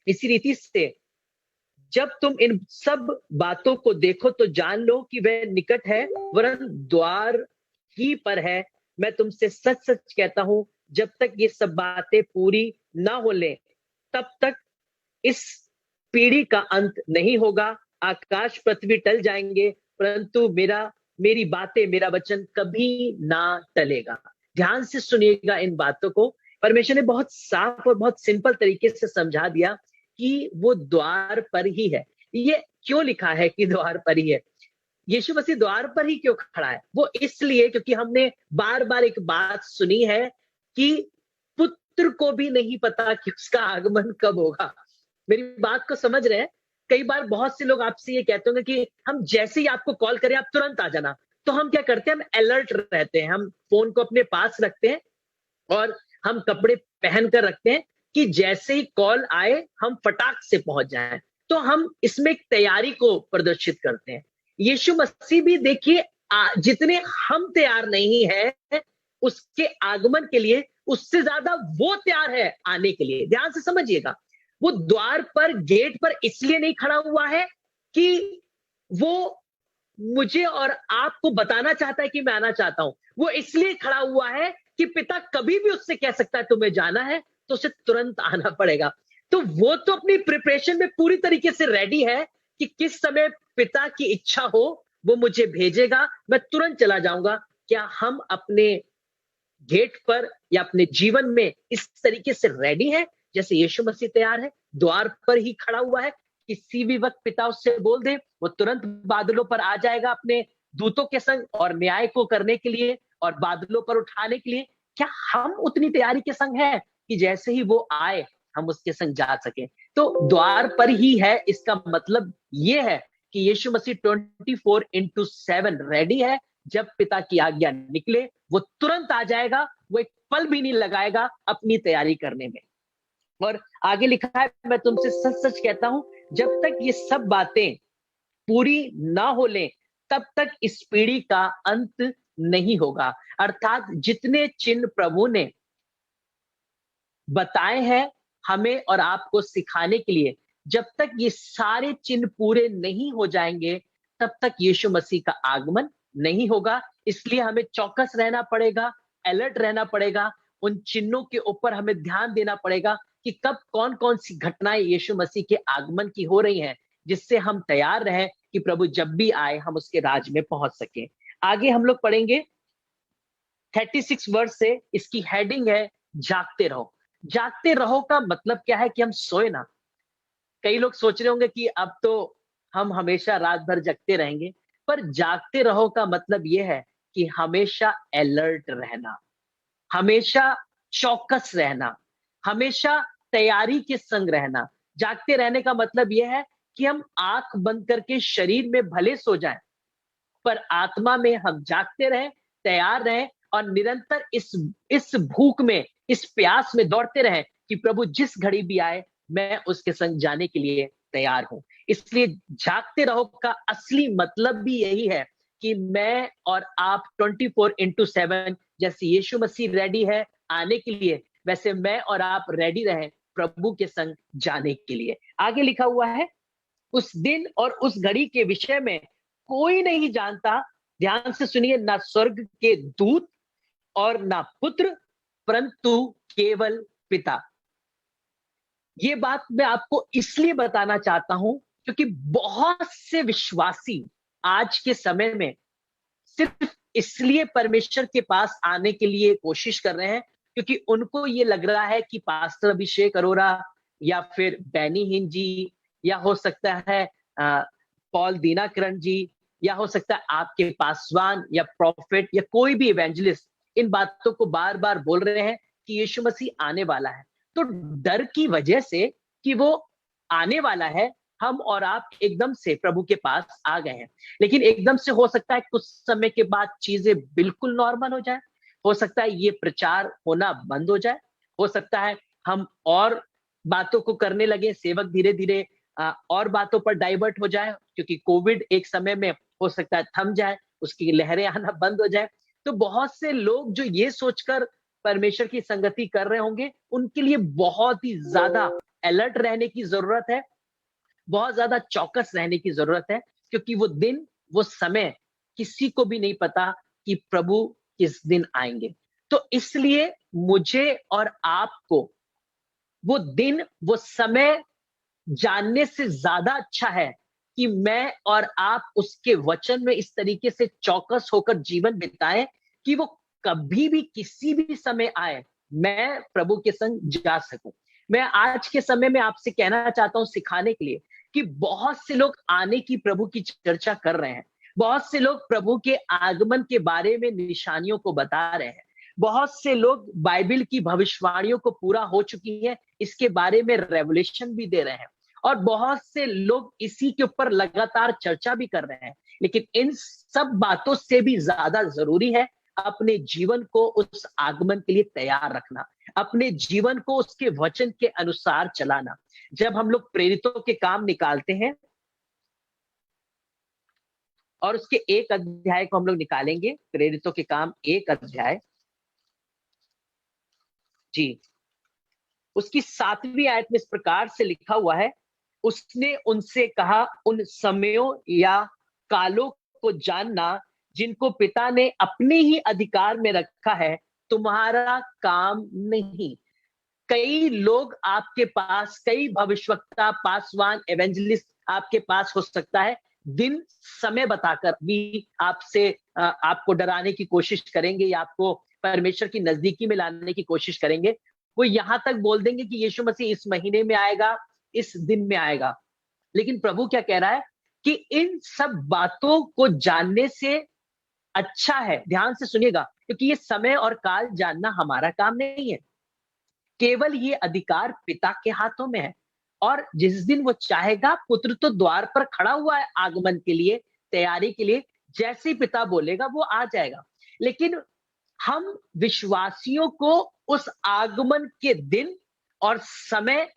इसी रीति से, जब तुम इन सब बातों को देखो तो जान लो कि वह निकट है, वरन द्वार ही पर है। मैं तुमसे सच सच कहता हूं, जब तक ये सब बातें पूरी ना हो ले तब तक इस पीढ़ी का अंत नहीं होगा। आकाश पृथ्वी टल जाएंगे परंतु मेरी बातें, मेरा वचन कभी ना टलेगा। ध्यान से सुनिएगा इन बातों को। परमेश्वर ने बहुत साफ और बहुत सिंपल तरीके से समझा दिया कि वो द्वार पर ही है। ये क्यों लिखा है कि द्वार पर ही है? यीशु मसीह द्वार पर ही क्यों खड़ा है? वो इसलिए क्योंकि हमने बार बार एक बात सुनी है कि पुत्र को भी नहीं पता कि उसका आगमन कब होगा। मेरी बात को समझ रहे हैं? कई बार बहुत से लोग आपसे ये कहते होंगे कि हम जैसे ही आपको कॉल करें आप तुरंत आ जाना। तो हम क्या करते हैं? हम अलर्ट रहते हैं, हम फोन को अपने पास रखते हैं और हम कपड़े पहन कर रखते हैं कि जैसे ही कॉल आए हम फटाक से पहुंच जाएं। तो हम इसमें एक तैयारी को प्रदर्शित करते हैं। यीशु मसीह भी देखिए, जितने हम तैयार नहीं है उसके आगमन के लिए, उससे ज्यादा वो तैयार है आने के लिए। ध्यान से समझिएगा, वो द्वार पर, गेट पर इसलिए नहीं खड़ा हुआ है कि वो मुझे और आपको बताना चाहता है कि मैं आना चाहता हूं। वो इसलिए खड़ा हुआ है कि पिता कभी भी उससे कह सकता है तुम्हें जाना है तो उसे तुरंत आना पड़ेगा। तो वो तो अपनी प्रिपरेशन में पूरी तरीके से रेडी है कि किस समय पिता की इच्छा हो वो मुझे भेजेगा, मैं तुरंत चला जाऊंगा। क्या हम अपने गेट पर या अपने जीवन में इस तरीके से रेडी है जैसे यीशु मसीह तैयार है? द्वार पर ही खड़ा हुआ है, किसी भी वक्त पिता उससे बोल दे, वो तुरंत बादलों पर आ जाएगा अपने दूतों के संग और न्याय को करने के लिए और बादलों पर उठाने के लिए। क्या हम उतनी तैयारी के संग हैं कि जैसे ही वो आए हम उसके संग जा सके? तो द्वार पर ही है, इसका मतलब ये है कि यीशु मसीह 24/7 रेडी है। जब पिता की आज्ञा निकले वो तुरंत आ जाएगा, वो एक पल भी नहीं लगाएगा अपनी तैयारी करने में। और आगे लिखा है, मैं तुमसे सच सच कहता हूं, जब तक ये सब बातें पूरी ना हो लें तब तक इस पीढ़ी का अंत नहीं होगा। अर्थात जितने चिन्ह प्रभु ने बताए हैं हमें और आपको सिखाने के लिए, जब तक ये सारे चिन्ह पूरे नहीं हो जाएंगे तब तक यीशु मसीह का आगमन नहीं होगा। इसलिए हमें चौकस रहना पड़ेगा, अलर्ट रहना पड़ेगा, उन चिन्हों के ऊपर हमें ध्यान देना पड़ेगा कि कब कौन कौन सी घटनाएं यीशु मसीह के आगमन की हो रही हैं, जिससे हम तैयार रहें कि प्रभु जब भी आए हम उसके राज में पहुंच सके। आगे हम लोग पढ़ेंगे 36 वर्ष से, इसकी हेडिंग है जागते रहो। जागते रहो का मतलब क्या है? कि हम सोए ना। कई लोग सोच रहे होंगे कि अब तो हम हमेशा रात भर जगते रहेंगे, पर जागते रहो का मतलब यह है कि हमेशा अलर्ट रहना, हमेशा चौकस रहना, हमेशा तैयारी के संग रहना। जागते रहने का मतलब यह है कि हम आंख बंद करके शरीर में भले सो जाएं, पर आत्मा में हम जागते रहें, तैयार रहें और निरंतर इस भूख में, इस प्यास में दौड़ते रहें कि प्रभु जिस घड़ी भी आए मैं उसके संग जाने के लिए तैयार हूं। इसलिए जागते रहो का असली मतलब भी यही है कि मैं और आप 24/7 जैसे यीशु मसीह रेडी है आने के लिए, वैसे मैं और आप रेडी रहें प्रभु के संग जाने के लिए। आगे लिखा हुआ है, उस दिन और उस घड़ी के विषय में कोई नहीं जानता, ध्यान से सुनिए, ना स्वर्ग के दूत और ना पुत्र, परंतु केवल पिता। ये बात मैं आपको इसलिए बताना चाहता हूं क्योंकि बहुत से विश्वासी आज के समय में सिर्फ इसलिए परमेश्वर के पास आने के लिए कोशिश कर रहे हैं क्योंकि उनको ये लग रहा है कि पास्टर अभिषेक अरोरा या फिर बैनी हिंद जी या हो सकता है पॉल दीनाकरण जी या हो सकता है आपके पासवान या प्रॉफिट या कोई भी इवेंजलिस्ट इन बातों को बार बार बोल रहे हैं कि यीशु मसीह आने वाला है। तो डर की वजह से कि वो आने वाला है, हम और आप एकदम से प्रभु के पास आ गए हैं। लेकिन एकदम से हो सकता है कुछ समय के बाद चीजें बिल्कुल नॉर्मल हो जाए, हो सकता है ये प्रचार होना बंद हो जाए, हो सकता है हम और बातों को करने लगे, सेवक धीरे धीरे और बातों पर डाइवर्ट हो जाए क्योंकि कोविड एक समय में हो सकता है थम जाए, उसकी लहरें आना बंद हो जाए। तो बहुत से लोग जो ये सोचकर परमेश्वर की संगति कर रहे होंगे, उनके लिए बहुत ही ज्यादा अलर्ट रहने की जरूरत है, बहुत ज्यादा चौकस रहने की जरूरत है, क्योंकि वो दिन, वो समय किसी को भी नहीं पता कि प्रभु किस दिन आएंगे। तो इसलिए मुझे और आपको वो दिन, वो समय जानने से ज्यादा अच्छा है कि मैं और आप उसके वचन में इस तरीके से चौकस होकर जीवन बिताएं कि वो कभी भी किसी भी समय आए मैं प्रभु के संग जा सकूं। मैं आज के समय में आपसे कहना चाहता हूं सिखाने के लिए कि बहुत से लोग आने की, प्रभु की चर्चा कर रहे हैं, बहुत से लोग प्रभु के आगमन के बारे में निशानियों को बता रहे हैं, बहुत से लोग बाइबल की भविष्यवाणियों को पूरा हो चुकी है इसके बारे में रेवलेशन भी दे रहे हैं और बहुत से लोग इसी के ऊपर लगातार चर्चा भी कर रहे हैं। लेकिन इन सब बातों से भी ज्यादा जरूरी है अपने जीवन को उस आगमन के लिए तैयार रखना, अपने जीवन को उसके वचन के अनुसार चलाना। जब हम लोग प्रेरितों के काम निकालते हैं और उसके 1 अध्याय को हम लोग निकालेंगे, प्रेरितों के काम 1 अध्याय, जी, उसकी 7वीं आयत में इस प्रकार से लिखा हुआ है, उसने उनसे कहा, उन समयों या कालों को जानना जिनको पिता ने अपने ही अधिकार में रखा है, तुम्हारा काम नहीं। कई लोग आपके पास, कई भविष्यवक्ता, पासवान, एवेंजलिस्ट आपके पास हो सकता है, दिन समय बताकर भी आपसे आपको डराने की कोशिश करेंगे या आपको परमेश्वर की नजदीकी में लाने की कोशिश करेंगे। वो यहां तक बोल देंगे कि यीशु मसीह इस महीने में आएगा, इस दिन में आएगा। लेकिन प्रभु क्या कह रहा है कि इन सब बातों को जानने से अच्छा है, ध्यान से सुनिएगा, क्योंकि ये समय और काल जानना हमारा काम नहीं है, केवल ये अधिकार पिता के हाथों में है। और जिस दिन वो चाहेगा, पुत्र तो द्वार पर खड़ा हुआ है आगमन के लिए, तैयारी के लिए, जैसे ही पिता बोलेगा वो आ जाएगा। लेकिन हम विश्वासियों को उस आगमन के दिन और समय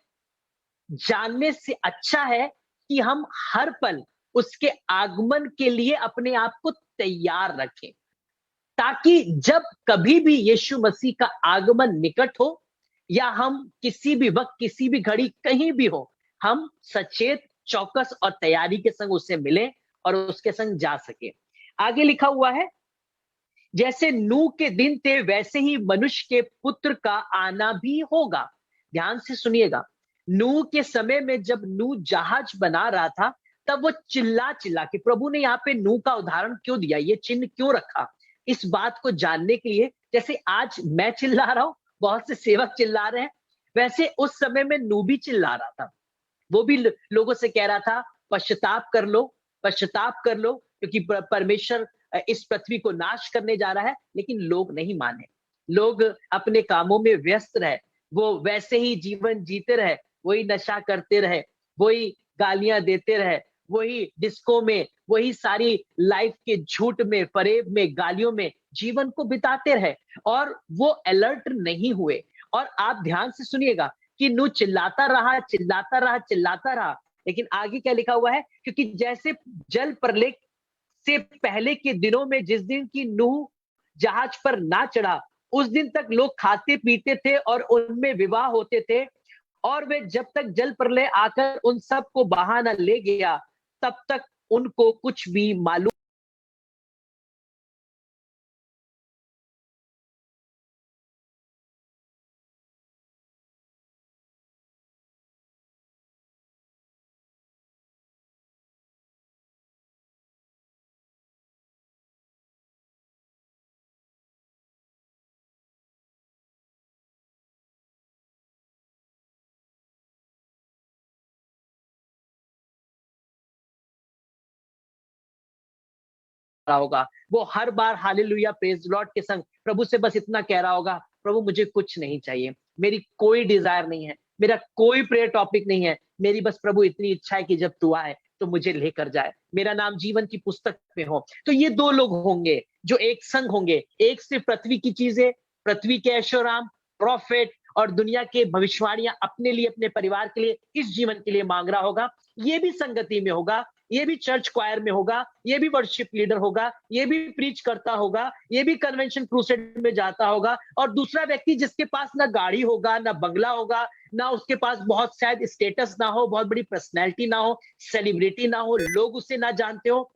जानने से अच्छा है कि हम हर पल उसके आगमन के लिए अपने आप को तैयार रखें, ताकि जब कभी भी यीशु मसीह का आगमन निकट हो या हम किसी भी वक्त, किसी भी घड़ी, कहीं भी हो, हम सचेत, चौकस और तैयारी के संग उससे मिलें और उसके संग जा सके। आगे लिखा हुआ है, जैसे नूह के दिन थे वैसे ही मनुष्य के पुत्र का आना भी होगा। ध्यान से सुनिएगा, नूह के समय में जब नूह जहाज बना रहा था, तब वो चिल्ला चिल्ला के, प्रभु ने यहाँ पे नूह का उदाहरण क्यों दिया, ये चिन्ह क्यों रखा, इस बात को जानने के लिए। जैसे आज मैं चिल्ला रहा हूं, बहुत से सेवक चिल्ला रहे हैं, वैसे उस समय में नूह भी चिल्ला रहा था। वो भी लोगों से कह रहा था, पश्चाताप कर लो, पश्चाताप कर लो, क्योंकि परमेश्वर इस पृथ्वी को नाश करने जा रहा है। लेकिन लोग नहीं माने, लोग अपने कामों में व्यस्त रहे, वो वैसे ही जीवन जीते रहे, वही नशा करते रहे, वही गालियां देते रहे, वही डिस्को में, वही सारी लाइफ के झूठ में, फरेब में, गालियों में जीवन को बिताते रहे और वो अलर्ट नहीं हुए। और आप ध्यान से सुनिएगा कि नूह चिल्लाता रहा, चिल्लाता रहा, चिल्लाता रहा, लेकिन आगे क्या लिखा हुआ है, क्योंकि जैसे जल प्रलय से पहले के दिनों में, जिस दिन की नूह जहाज पर ना चढ़ा, उस दिन तक लोग खाते पीते थे और उनमें विवाह होते थे, और वे जब तक जल प्रलय आकर उन सबको बहा न ले गया, तब तक उनको कुछ भी मालूम रहा होगा। वो हर बार हालेलुया प्रेज लॉर्ड के संग प्रभु से बस इतना कह रहा होगा, प्रभु मुझे कुछ नहीं चाहिए, मेरी कोई डिजायर नहीं है, मेरा कोई प्रेयर टॉपिक नहीं है, मेरी बस प्रभु इतनी इच्छा है कि जब तू आए तो मुझे लेकर जाए, मेरा नाम जीवन की पुस्तक में हो। तो ये दो लोग होंगे जो एक संग होंगे, एक सिर्फ पृथ्वी की चीजें, पृथ्वी के ऐशोराम, प्रॉफिट और दुनिया के भविष्यवाणियां अपने लिए, अपने परिवार के लिए, इस जीवन के लिए मांग रहा होगा। ये भी संगति में होगा, ये भी चर्च क्वायर में होगा, ये भी वर्शिप लीडर होगा, ये भी प्रीच करता होगा, ये भी कन्वेंशन क्रूसेड में जाता होगा। और दूसरा व्यक्ति जिसके पास ना गाड़ी होगा, ना बंगला होगा, ना उसके पास बहुत शायद स्टेटस ना हो, बहुत बड़ी पर्सनैलिटी ना हो, सेलिब्रिटी ना हो, लोग उसे ना जानते हो,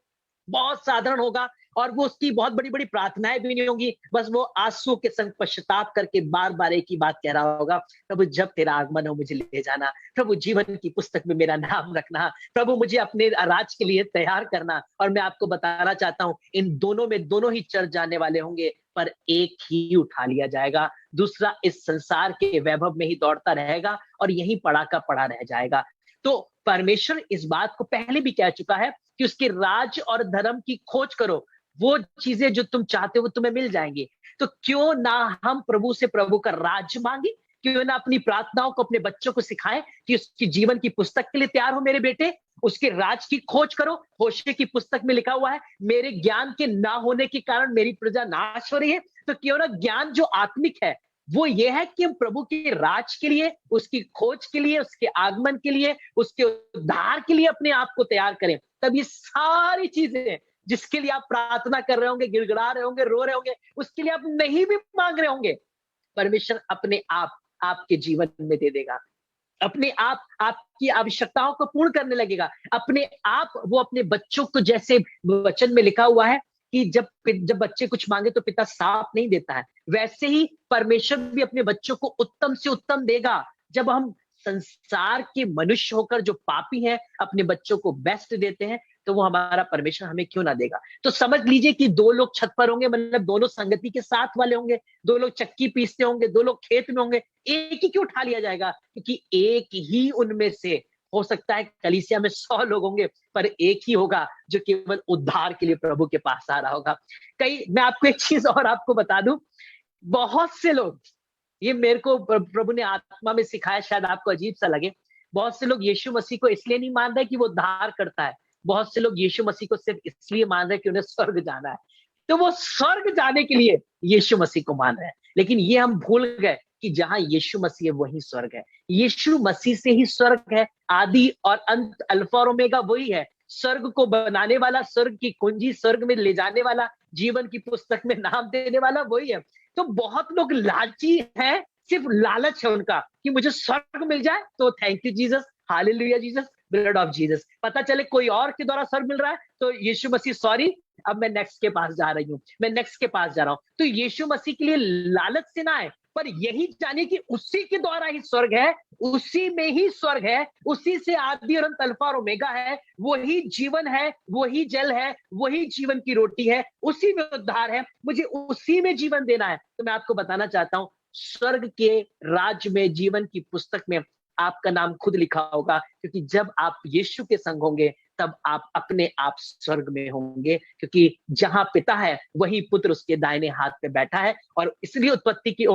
बहुत साधारण होगा, और वो उसकी बहुत बड़ी बड़ी प्रार्थनाएं भी नहीं होंगी, बस वो आंसू के संग पश्चाताप करके बार बार एक ही बात कह रहा होगा, प्रभु जब तेरा आगमन हो मुझे ले जाना, प्रभु जीवन की पुस्तक में मेरा नाम रखना, प्रभु मुझे अपने राज के लिए तैयार करना। और मैं आपको बताना चाहता हूं, इन दोनों में दोनों ही चर्च जाने वाले होंगे, पर एक ही उठा लिया जाएगा, दूसरा इस संसार के वैभव में ही दौड़ता रहेगा और यही पड़ा का पड़ा रह जाएगा। तो परमेश्वर इस बात को पहले भी कह चुका है कि उसके राज और धर्म की खोज करो, वो चीजें जो तुम चाहते हो वो तुम्हें मिल जाएंगी। तो क्यों ना हम प्रभु से प्रभु का राज मांगे, क्यों ना अपनी प्रार्थनाओं को अपने बच्चों को सिखाएं कि उसकी जीवन की पुस्तक के लिए तैयार हो मेरे बेटे, उसके राज की खोज करो। होशे की पुस्तक में लिखा हुआ है, मेरे ज्ञान के ना होने के कारण मेरी प्रजा नाश हो रही है। तो क्यों ना ज्ञान जो आत्मिक है वो ये है कि हम प्रभु के राज के लिए, उसकी खोज के लिए, उसके आगमन के लिए, उसके उद्धार के लिए अपने आप को तैयार करें। तब ये सारी चीजें जिसके लिए आप प्रार्थना कर रहे होंगे, गिड़गिड़ा रहे होंगे, रो रहे होंगे, उसके लिए आप नहीं भी मांग रहे होंगे, परमेश्वर अपने आप आपके जीवन में दे देगा। अपने आप आपकी आवश्यकताओं को पूर्ण करने लगेगा। अपने आप वो अपने बच्चों को, जैसे वचन में लिखा हुआ है कि जब बच्चे कुछ मांगे तो पिता साफ नहीं देता है, वैसे ही परमेश्वर भी अपने बच्चों को उत्तम से उत्तम देगा। जब हम संसार के मनुष्य होकर जो पापी हैं अपने बच्चों को बेस्ट देते हैं, तो वो हमारा परमेश्वर हमें क्यों ना देगा। तो समझ लीजिए कि दो लोग छत पर होंगे, मतलब दोनों संगति के साथ वाले होंगे, दो लोग चक्की पीसते होंगे, दो लोग खेत में होंगे, एक ही क्यों उठा लिया जाएगा? क्योंकि एक ही उनमें से, हो सकता है कलीसिया में 100 लोग होंगे, पर एक ही होगा जो केवल उद्धार के लिए प्रभु के पास आ रहा होगा। मैं आपको एक चीज और आपको बता दूं, बहुत से लोग, ये मेरे को प्रभु ने आत्मा में सिखाया, शायद आपको अजीब सा लगे, बहुत से लोग यीशु मसीह को इसलिए नहीं मान रहे कि वो उद्धार करता है, बहुत से लोग यीशु मसीह को सिर्फ इसलिए मान रहे हैं कि उन्हें स्वर्ग जाना है। तो वो स्वर्ग जाने के लिए यीशु मसीह को मान रहे हैं, लेकिन ये हम भूल गए कि जहां यीशु मसीह है वही स्वर्ग है। यीशु मसीह से ही स्वर्ग है, आदि और अंत, अल्फा और ओमेगा वही है। स्वर्ग को बनाने वाला, स्वर्ग की कुंजी, स्वर्ग में ले जाने वाला, जीवन की पुस्तक में नाम देने वाला वही है। तो बहुत लोग लालची हैं, सिर्फ लालच है उनका कि मुझे स्वर्ग मिल जाए, तो thank you Jesus, hallelujah Jesus, blood of Jesus. पता चले कोई और के द्वारा स्वर्ग मिल रहा है तो यीशु मसीह सॉरी, अब मैं नेक्स्ट के पास जा रही हूँ, मैं नेक्स्ट के पास जा रहा हूँ। तो यीशु मसीह के लिए लालच से ना आए, पर यही जानिए कि उसी के द्वारा ही स्वर्ग है, उसी में ही स्वर्ग है, उसी से आदि और अंत, अल्फा और ओमेगा है, वही जीवन है, वही जल है, वही जीवन की रोटी है, उसी में उद्धार है, मुझे उसी में जीवन देना है। तो मैं आपको बताना चाहता हूं, स्वर्ग के राज्य में, जीवन की पुस्तक में आपका नाम खुद लिखा होगा, क्योंकि जब आप यीशु के संग होंगे तब आप अपने आप स्वर्ग में होंगे, क्योंकि जहां पिता है वही पुत्र उसके दाहिने हाथ पे बैठा है। और इसलिए उत्पत्ति की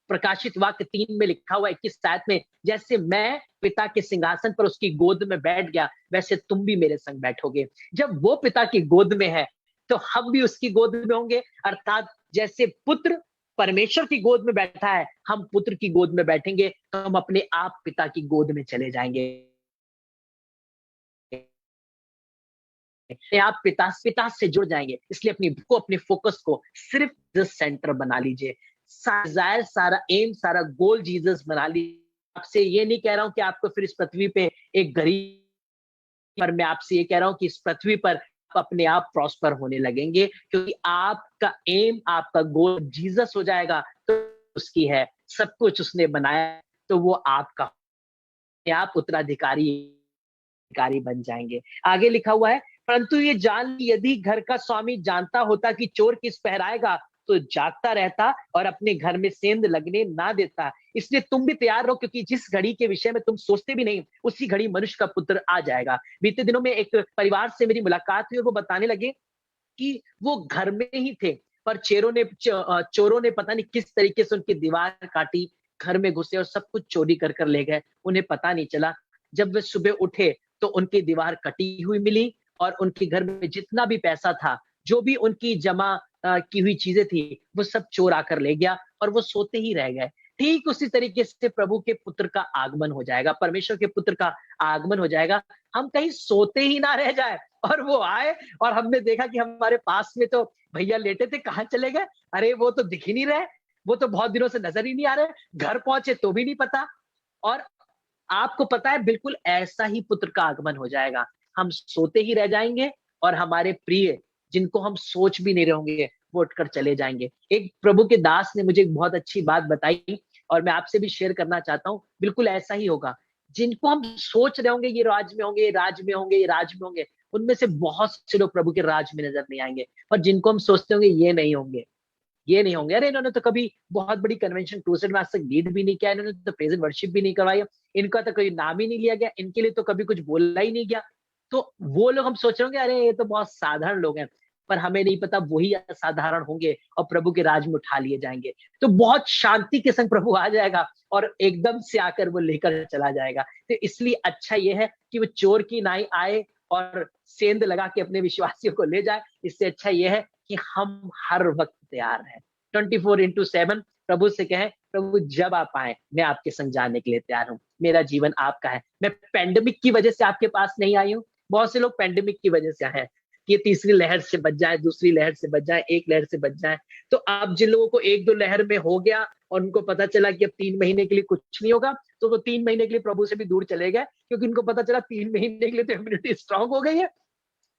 प्रकाशित वाक्य 3 में लिखा हुआ 21 आयत में, जैसे मैं पिता के सिंहासन पर उसकी गोद में बैठ गया, वैसे तुम भी मेरे संग बैठोगे। जब वो पिता की गोद में है तो हम भी उसकी गोद में होंगे, अर्थात जैसे पुत्र परमेश्वर की गोद में बैठा है, हम पुत्र की गोद में बैठेंगे, तो हम अपने आप पिता की गोद में चले जाएंगे। आप पिता से जुड़ जाएंगे। इसलिए अपने फोकस को सिर्फ सेंटर बना लीजिए, सारा एम, सारा गोल जीसस बना लीजिए। आपसे ये नहीं कह रहा हूं कि आपको फिर इस पृथ्वी पे एक गरीब, पर मैं आपसे ये कह रहा हूं कि इस पृथ्वी पर अपने आप प्रॉस्पर होने लगेंगे, क्योंकि आपका एम, आपका गोल जीसस हो जाएगा। तो उसकी है, सब कुछ उसने बनाया, तो वो आपका, आप उत्तराधिकारी बन जाएंगे। आगे लिखा हुआ है, परंतु ये जान यदि घर का स्वामी जानता होता कि चोर किस पहराएगा, तो जागता रहता और अपने घर में सेंध लगने ना देता। इसलिए तुम भी तैयार रहो, क्योंकि जिस घड़ी के विषय में तुम सोचते भी नहीं, उसी घड़ी मनुष्य का पुत्र आ जाएगा। बीते दिनों में एक परिवार से मेरी मुलाकात हुई और वो बताने लगे कि वो घर में ही थे, पर चोरों ने पता नहीं किस तरीके से उनकी दीवार काटी, घर में घुसे और सब कुछ चोरी कर ले गए, उन्हें पता नहीं चला। जब वे सुबह उठे तो उनकी दीवार कटी हुई मिली और उनके घर में जितना भी पैसा था, जो भी उनकी जमा की हुई चीजें थी, वो सब चोर आकर ले गया और वो सोते ही रह गए। ठीक उसी तरीके से प्रभु के पुत्र का आगमन हो जाएगा, परमेश्वर के पुत्र का आगमन हो जाएगा। हम कहीं सोते ही ना रह जाए और वो आए और हमने देखा कि हमारे पास में तो भैया लेटे थे, कहाँ चले गए, अरे वो तो दिख ही नहीं रहे, वो तो बहुत दिनों से नजर ही नहीं आ रहे, घर पहुंचे तो भी नहीं पता। और आपको पता है, बिल्कुल ऐसा ही पुत्र का आगमन हो जाएगा। हम सोते ही रह जाएंगे और हमारे प्रिय, जिनको हम सोच भी नहीं रहे होंगे, वो उठकर चले जाएंगे। एक प्रभु के दास ने मुझे एक बहुत अच्छी बात बताई और मैं आपसे भी शेयर करना चाहता हूँ। बिल्कुल ऐसा ही होगा, जिनको हम सोच रहे होंगे ये राज में होंगे, ये राज में होंगे, ये राज में होंगे, उनमें से बहुत से लोग प्रभु के राज में नजर नहीं आएंगे। और जिनको हम सोचते होंगे ये नहीं होंगे, ये नहीं होंगे, अरे इन्होंने तो कभी बहुत बड़ी कन्वेंशन क्रूसेड में आज तक लीड भी नहीं किया, इन्होंने तो प्रेजेंट वर्शिप भी नहीं करवाई, इनका तो कोई नाम ही नहीं लिया गया, इनके लिए तो कभी कुछ बोला ही नहीं गया। तो वो लोग हम सोच रहे होंगे अरे ये तो बहुत साधारण लोग हैं, पर हमें नहीं पता वही असाधारण होंगे और प्रभु के राज में उठा लिए जाएंगे। तो बहुत शांति के संग प्रभु आ जाएगा और एकदम से आकर वो लेकर चला जाएगा। तो इसलिए अच्छा ये है कि वो चोर की नाई आए और सेंध लगा के अपने विश्वासियों को ले जाए। इससे अच्छा ये है कि हम हर वक्त तैयार हैं, 24/7 प्रभु से कहें, प्रभु जब आप आए मैं आपके संग जाने के लिए तैयार हूँ, मेरा जीवन आपका है। मैं पेंडेमिक की वजह से आपके पास नहीं आई हूँ, बहुत से लोग पेंडेमिक की वजह से आए हैं, कि ये तीसरी लहर से बच जाए, दूसरी लहर से बच जाए, एक लहर से बच जाए। तो अब जिन लोगों को 1-2 लहर में हो गया और उनको पता चला कि अब 3 महीने के लिए कुछ नहीं होगा, तो वो 3 महीने के लिए प्रभु से भी दूर चले गए, क्योंकि उनको पता चला 3 महीने के लिए तो इम्यूनिटी स्ट्रांग हो गई है,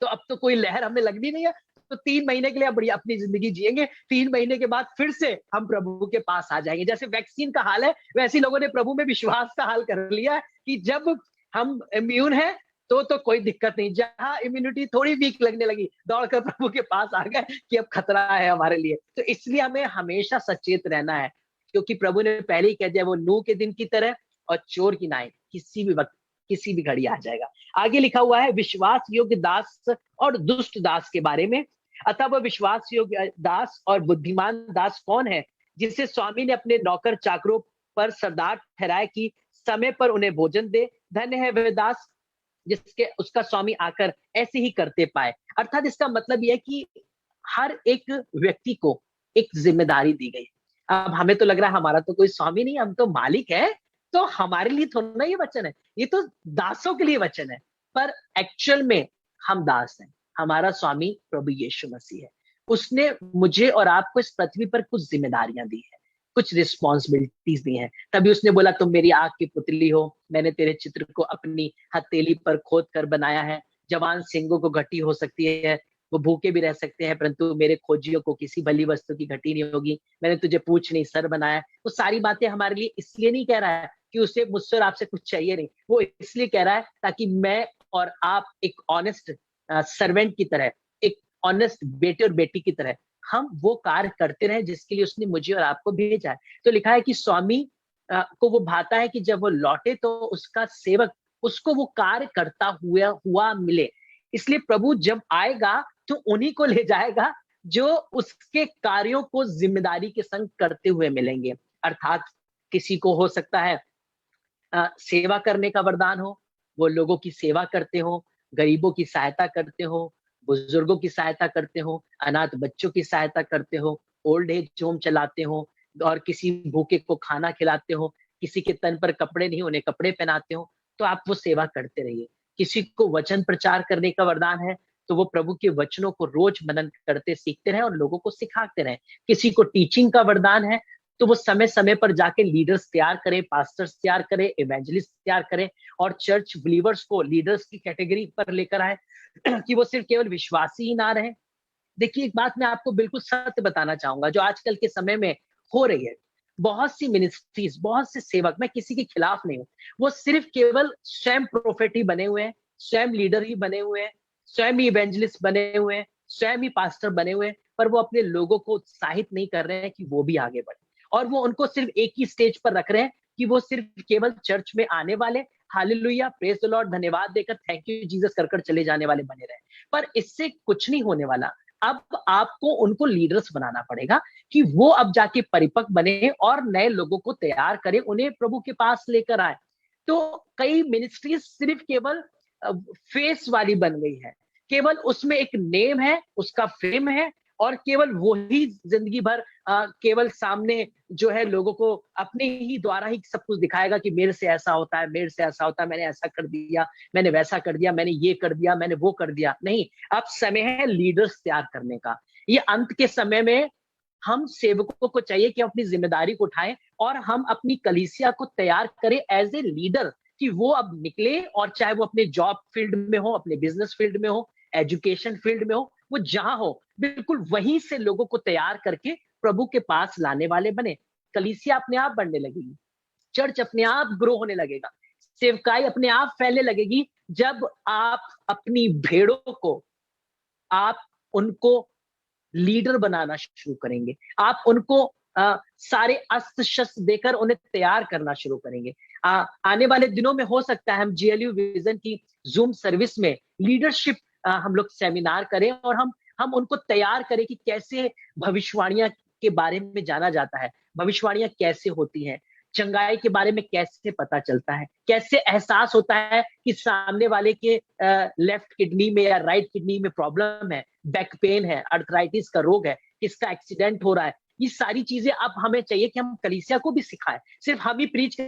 तो अब तो कोई लहर हमें लगनी नहीं है, तो 3 महीने के लिए बढ़िया अपनी जिंदगी जिएंगे, 3 महीने के बाद फिर से हम प्रभु के पास आ जाएंगे। जैसे वैक्सीन का हाल है, वैसे लोगों ने प्रभु में विश्वास का हाल कर लिया है कि जब हम इम्यून है तो कोई दिक्कत नहीं। जहां इम्यूनिटी थोड़ी वीक लगने लगी, दौड़कर प्रभु के पास आ गए कि अब खतरा है हमारे लिए। तो इसलिए हमें हमेशा सचेत रहना है, क्योंकि प्रभु ने पहले ही कह दिया, वो नूह के दिन की तरह और चोर की नाई किसी भी वक्त किसी भी घड़ी आ जाएगा। आगे लिखा हुआ है विश्वास योग्य दास और दुष्ट दास के बारे में। अतः वह विश्वास योग्य दास और बुद्धिमान दास कौन है, जिसे स्वामी ने अपने नौकर चाकरों पर सरदार ठहराया कि समय पर उन्हें भोजन दे। धन्य है वह दास जिसके उसका स्वामी आकर ऐसे ही करते पाए। अर्थात इसका मतलब यह है कि हर एक व्यक्ति को एक जिम्मेदारी दी गई। अब हमें तो लग रहा है हमारा तो कोई स्वामी नहीं, हम तो मालिक है, तो हमारे लिए थोड़ा ना ये वचन है, ये तो दासों के लिए वचन है। पर एक्चुअल में हम दास हैं, हमारा स्वामी प्रभु यीशु मसीह है। उसने मुझे और आपको इस पृथ्वी पर कुछ जिम्मेदारियां दी है, कुछ रिस्पॉन्सिबिलिटीज दी हैं। तभी उसने बोला तुम मेरी आंख की पुतली हो, मैंने तेरे चित्र को अपनी हथेली पर खोद कर बनाया है। जवान सिंगों को घटी हो सकती है, वो भूखे भी रह सकते हैं, परंतु मेरे खोजियों को किसी भली वस्तु की घटी नहीं होगी। मैंने तुझे पूंछ नहीं सर बनाया। वो सारी बातें हमारे लिए इसलिए नहीं कह रहा है कि उसे मुझसे और आपसे कुछ चाहिए नहीं, वो इसलिए कह रहा है ताकि मैं और आप एक ऑनेस्ट सर्वेंट की तरह, एक ऑनेस्ट बेटे और बेटी की तरह हम वो कार्य करते रहे जिसके लिए उसने मुझे और आपको भेजा है। तो लिखा है कि स्वामी को वो भाता है कि जब वो लौटे तो उसका सेवक उसको वो कार्य करता हुआ मिले। इसलिए प्रभु जब आएगा तो उन्हीं को ले जाएगा जो उसके कार्यों को जिम्मेदारी के संग करते हुए मिलेंगे। अर्थात किसी को हो सकता है सेवा करने का वरदान हो, वो लोगों की सेवा करते हो, गरीबों की सहायता करते हो, बुजुर्गों की सहायता करते हो, अनाथ बच्चों की सहायता करते हो, ओल्ड एज होम चलाते हो और किसी भूखे को खाना खिलाते हो, किसी के तन पर कपड़े नहीं उन्हें कपड़े पहनाते हो, तो आप वो सेवा करते रहिए। किसी को वचन प्रचार करने का वरदान है तो वो प्रभु के वचनों को रोज मनन करते सीखते रहे और लोगों को सिखाते रहे। किसी को टीचिंग का वरदान है तो वो समय समय पर जाके लीडर्स तैयार करे, पास्टर्स तैयार करे, इवेंजलिस्ट तैयार करे और चर्च बिलीवर्स को लीडर्स की कैटेगरी पर लेकर आए कि वो सिर्फ केवल विश्वासी ही ना रहे। देखिए एक बात मैं आपको बिल्कुल सत्य बताना चाहूंगा जो आजकल के समय में हो रही है। बहुत सी मिनिस्ट्रीज, बहुत से सेवक, मैं किसी के खिलाफ नहीं हूँ, वो सिर्फ केवल स्वयं प्रोफेट ही बने हुए हैं, स्वयं लीडर ही बने हुए हैं, स्वयं ही इवेंजलिस्ट बने हुए हैं, स्वयं ही पास्टर बने हुए हैं, पर वो अपने लोगों को उत्साहित नहीं कर रहे हैं कि वो भी आगे बढ़े। और वो उनको सिर्फ एक ही स्टेज पर रख रहे हैं कि वो सिर्फ केवल चर्च में आने वाले, हालेलुया, प्रेज द लॉर्ड, धन्यवाद देकर थैंक यू जीसस कर चले जाने वाले बने रहे। पर इससे कुछ नहीं होने वाला। अब आपको उनको लीडर्स बनाना पड़ेगा कि वो अब जाके परिपक्व बने और नए लोगों को तैयार करें, उन्हें प्रभु के पास लेकर आए। तो कई मिनिस्ट्रीज सिर्फ केवल फेस वाली बन गई है, केवल उसमें एक नेम है, उसका फेम है और केवल वो ही जिंदगी भर केवल सामने जो है लोगों को अपने ही द्वारा ही सब कुछ दिखाएगा कि मेरे से ऐसा होता है, मेरे से ऐसा होता है, मैंने ऐसा कर दिया, मैंने वैसा कर दिया, मैंने ये कर दिया, मैंने वो कर दिया। नहीं, अब समय है लीडर्स तैयार करने का। ये अंत के समय में हम सेवकों को चाहिए कि अपनी जिम्मेदारी को उठाएं और हम अपनी कलीसिया को तैयार करें एज ए लीडर कि वो अब निकले और चाहे वो अपने जॉब फील्ड में हो, अपने बिजनेस फील्ड में हो, एजुकेशन फील्ड में हो, वो जहां हो बिल्कुल वहीं से लोगों को तैयार करके प्रभु के पास लाने वाले बने। कलीसिया अपने आप बढ़ने लगेगी, चर्च अपने आप ग्रो होने लगेगा, सेवकाई अपने आप फैलने लगेगी जब आप अपनी भेड़ों को, आप उनको लीडर बनाना शुरू करेंगे, आप उनको सारे अस्त्र शस्त्र देकर उन्हें तैयार करना शुरू करेंगे। आने वाले दिनों में हो सकता है हम GLU विजन की जूम सर्विस में लीडरशिप हम लोग सेमिनार करें और हम उनको तैयार करें कि कैसे भविष्यवाणियां के बारे में जाना जाता है, भविष्यवाणियां कैसे होती हैं, चंगाई के बारे में कैसे पता चलता है, कैसे एहसास होता है कि सामने वाले के लेफ्ट किडनी में या राइट किडनी में प्रॉब्लम है, बैक पेन है, अर्थराइटिस का रोग है, किसका एक्सीडेंट हो रहा है। ये सारी चीजें अब हमें चाहिए कि हम कलीसिया को भी सिखाएं, सिर्फ हम ही प्रीच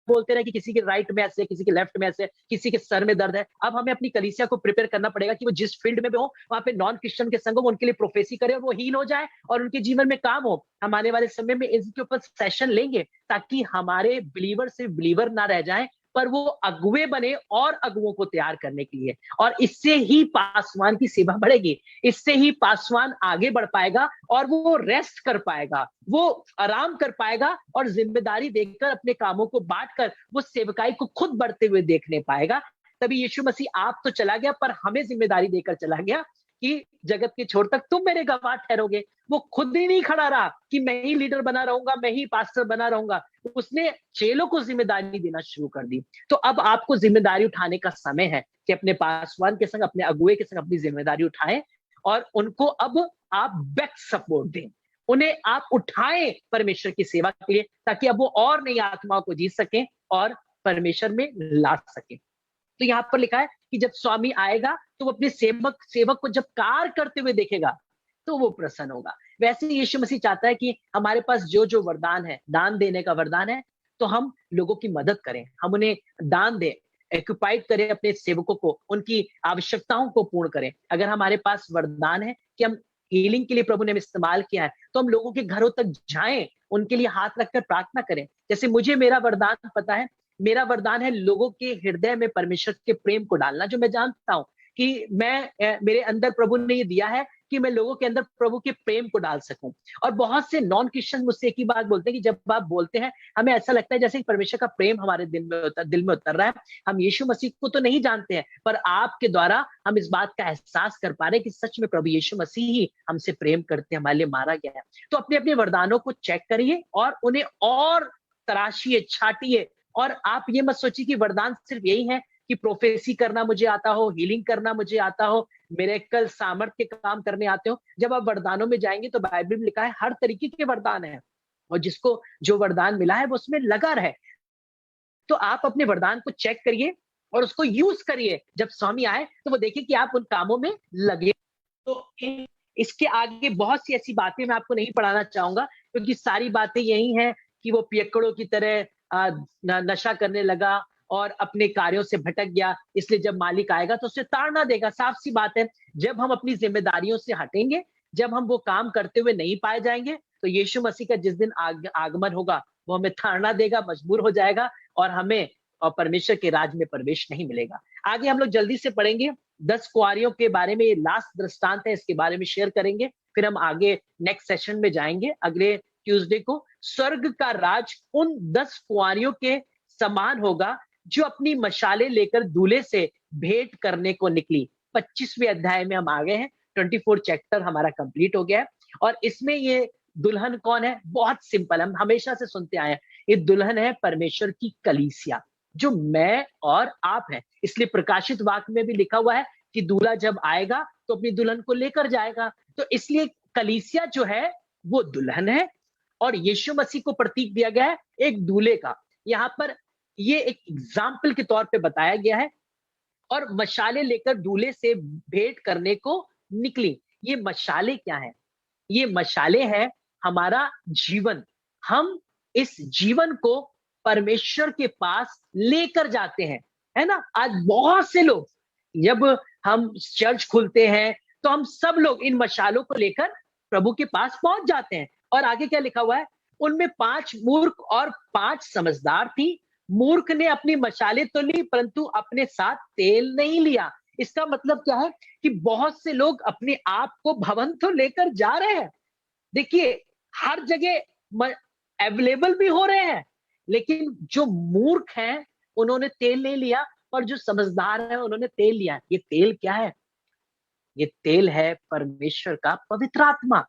बोलते रहे कि किसी के राइट में ऐसे, किसी के लेफ्ट में ऐसे, किसी के सर में दर्द है। अब हमें अपनी कलीसिया को प्रिपेयर करना पड़ेगा कि वो जिस फील्ड में भी हो वहां पे नॉन क्रिश्चियन के संग उनके लिए प्रोफेसी करे और वो हील हो जाए और उनके जीवन में काम हो। हम आने वाले समय में इसके ऊपर सेशन लेंगे ताकि हमारे बिलीवर सिर्फ बिलीवर ना रह जाए पर वो अगुए बने और अगुओं को तैयार करने के लिए। और इससे ही पासवान की सेवा बढ़ेगी, इससे ही पासवान आगे बढ़ पाएगा और वो रेस्ट कर पाएगा, वो आराम कर पाएगा और जिम्मेदारी देकर अपने कामों को बांटकर वो सेवकाई को खुद बढ़ते हुए देखने पाएगा। तभी यीशु मसीह आप तो चला गया पर हमें जिम्मेदारी देकर चला गया कि जगत के छोर तक तुम मेरे गवाह ठहरोगे। वो खुद ही नहीं खड़ा रहा कि मैं ही लीडर बना रहूंगा, मैं ही पास्टर बना रहूंगा। उसने चेलों को जिम्मेदारी देना शुरू कर दी। तो अब आपको जिम्मेदारी उठाने का समय है कि अपने पासवान के संग, अपने अगुए के संग अपनी जिम्मेदारी उठाएं और उनको अब आप बैक सपोर्ट दें, उन्हें आप उठाएं परमेश्वर की सेवा के लिए ताकि अब वो और नई आत्माओं को जीत सकें और परमेश्वर में ला सकें। तो यहाँ पर लिखा है कि जब स्वामी आएगा तो वो अपने सेवक को जब कार्य करते हुए देखेगा तो वो प्रसन्न होगा। वैसे यीशु मसीह चाहता है कि हमारे पास जो जो वरदान है, दान देने का वरदान है, तो हम लोगों की मदद करें, हम उन्हें दान दें, एक्यूपाइड करें अपने सेवकों को, उनकी आवश्यकताओं को पूर्ण करें। अगर हमारे पास वरदान है कि हम हीलिंग के लिए प्रभु ने इस्तेमाल किया है तो हम लोगों के घरों तक जाएं, उनके लिए हाथ रखकर प्रार्थना करें। जैसे मुझे मेरा वरदान पता है, मेरा वरदान है लोगों के हृदय में परमेश्वर के प्रेम को डालना, जो मैं जानता हूं कि मेरे अंदर प्रभु ने ये दिया है कि मैं लोगों के अंदर प्रभु के प्रेम को डाल सकूं। और बहुत से नॉन क्रिश्चियन मुझसे एक ही बात बोलते हैं कि जब आप बोलते हैं हमें ऐसा लगता है जैसे परमेश्वर का प्रेम हमारे दिल में उतर रहा है। हम यीशु मसीह को तो नहीं जानते हैं पर आपके द्वारा हम इस बात का एहसास कर पा रहे हैं कि सच में प्रभु यीशु मसीह ही हमसे प्रेम करते हैं, हमारे लिए मारा गया है। तो अपने अपने वरदानों को चेक करिए और उन्हें और तराशिए, छाटिए। और आप ये मत सोचिए कि वरदान सिर्फ यही है कि प्रोफेसी करना मुझे आता हो, हीलिंग करना मुझे आता हो, मिरेकल सामर्थ्य के काम करने आते हो। जब आप वरदानों में जाएंगे तो बाइबल में लिखा है हर तरीके के वरदान है और जिसको जो वरदान मिला है वो उसमें लगा रहे। तो आप अपने वरदान को चेक करिए और उसको यूज करिए। जब स्वामी आए तो वो देखिए कि आप उन कामों में लगे। तो इसके आगे बहुत सी ऐसी बातें मैं आपको नहीं पढ़ाना चाहूंगा क्योंकि सारी बातें यही हैं कि वो पियक्कड़ों की तरह नशा करने लगा और अपने कार्यों से भटक गया, इसलिए जब मालिक आएगा तो उसे ताड़ना देगा। साफ सी बात है, जब हम अपनी जिम्मेदारियों से हटेंगे, जब हम वो काम करते हुए नहीं पाए जाएंगे तो यीशु मसीह का जिस दिन आगमन होगा वो हमें ताड़ना देगा, मजबूर हो जाएगा और हमें और परमेश्वर के राज में प्रवेश नहीं मिलेगा। आगे हम लोग जल्दी से पढ़ेंगे 10 कुंवारियों के बारे में, ये लास्ट दृष्टांत है, इसके बारे में शेयर करेंगे, फिर हम आगे नेक्स्ट सेशन में जाएंगे अगले ट्यूसडे को। स्वर्ग का राज उन 10 कुंवारियों के समान होगा जो अपनी मशाले लेकर दूल्हे से भेंट करने को निकली। 25वें अध्याय में हम आ गए हैं, 24 चैप्टर हमारा कंप्लीट हो गया है। और इसमें ये दुल्हन कौन है? बहुत सिंपल, हम हमेशा से सुनते आए हैं, ये दुल्हन है परमेश्वर की कलीसिया, जो मैं और आप हैं। इसलिए प्रकाशित वाक्य में भी लिखा हुआ है कि दूल्हा जब आएगा तो अपनी दुल्हन को लेकर जाएगा। तो इसलिए कलीसिया जो है वो दुल्हन है और यीशु मसीह को प्रतीक दिया गया है एक दूल्हे का। यहाँ पर ये एक एग्जाम्पल के तौर पे बताया गया है। और मशाले लेकर दूल्हे से भेंट करने को निकली। ये मशाले क्या है? ये मशाले है हमारा जीवन। हम इस जीवन को परमेश्वर के पास लेकर जाते हैं, है ना। आज बहुत से लोग, जब हम चर्च खुलते हैं तो हम सब लोग इन मशालों को लेकर प्रभु के पास पहुंच जाते हैं। और आगे क्या लिखा हुआ है? उनमें 5 मूर्ख और 5 समझदार थी। मूर्ख ने अपनी मशाले तो ली परंतु अपने साथ तेल नहीं लिया। इसका मतलब क्या है कि बहुत से लोग अपने आप को भवन तो लेकर जा रहे हैं, देखिए हर जगह अवेलेबल भी हो रहे हैं, लेकिन जो मूर्ख हैं उन्होंने तेल नहीं लिया और जो समझदार है उन्होंने तेल लिया। ये तेल क्या है? ये तेल है परमेश्वर का पवित्र आत्मा।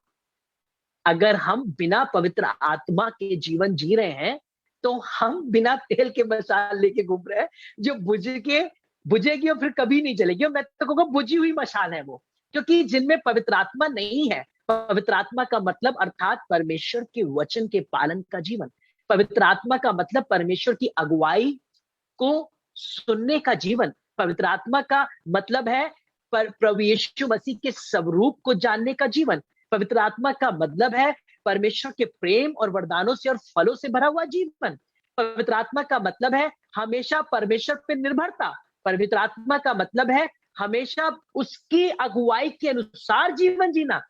अगर हम बिना पवित्र आत्मा के जीवन जी रहे हैं तो हम बिना तेल के मशाल लेके घूम रहे हैं, जो बुझेगी और फिर कभी नहीं चलेगी। मैं तो कहूँगा बुझी हुई मशाल है वो, क्योंकि जिनमें पवित्र आत्मा नहीं है। पवित्र आत्मा का मतलब अर्थात परमेश्वर के वचन के पालन का जीवन। पवित्र आत्मा का मतलब परमेश्वर की अगुवाई को सुनने का जीवन। पवित्र आत्मा का मतलब है प्रभु यीशु मसीह के स्वरूप को जानने का जीवन। पवित्र आत्मा का मतलब है परमेश्वर के प्रेम और वरदानों से और फलों से भरा हुआ जीवन। पवित्र आत्मा का मतलब है हमेशा परमेश्वर पे निर्भरता। पवित्र आत्मा का मतलब है हमेशा उसकी अगुवाई के अनुसार जीवन जीना।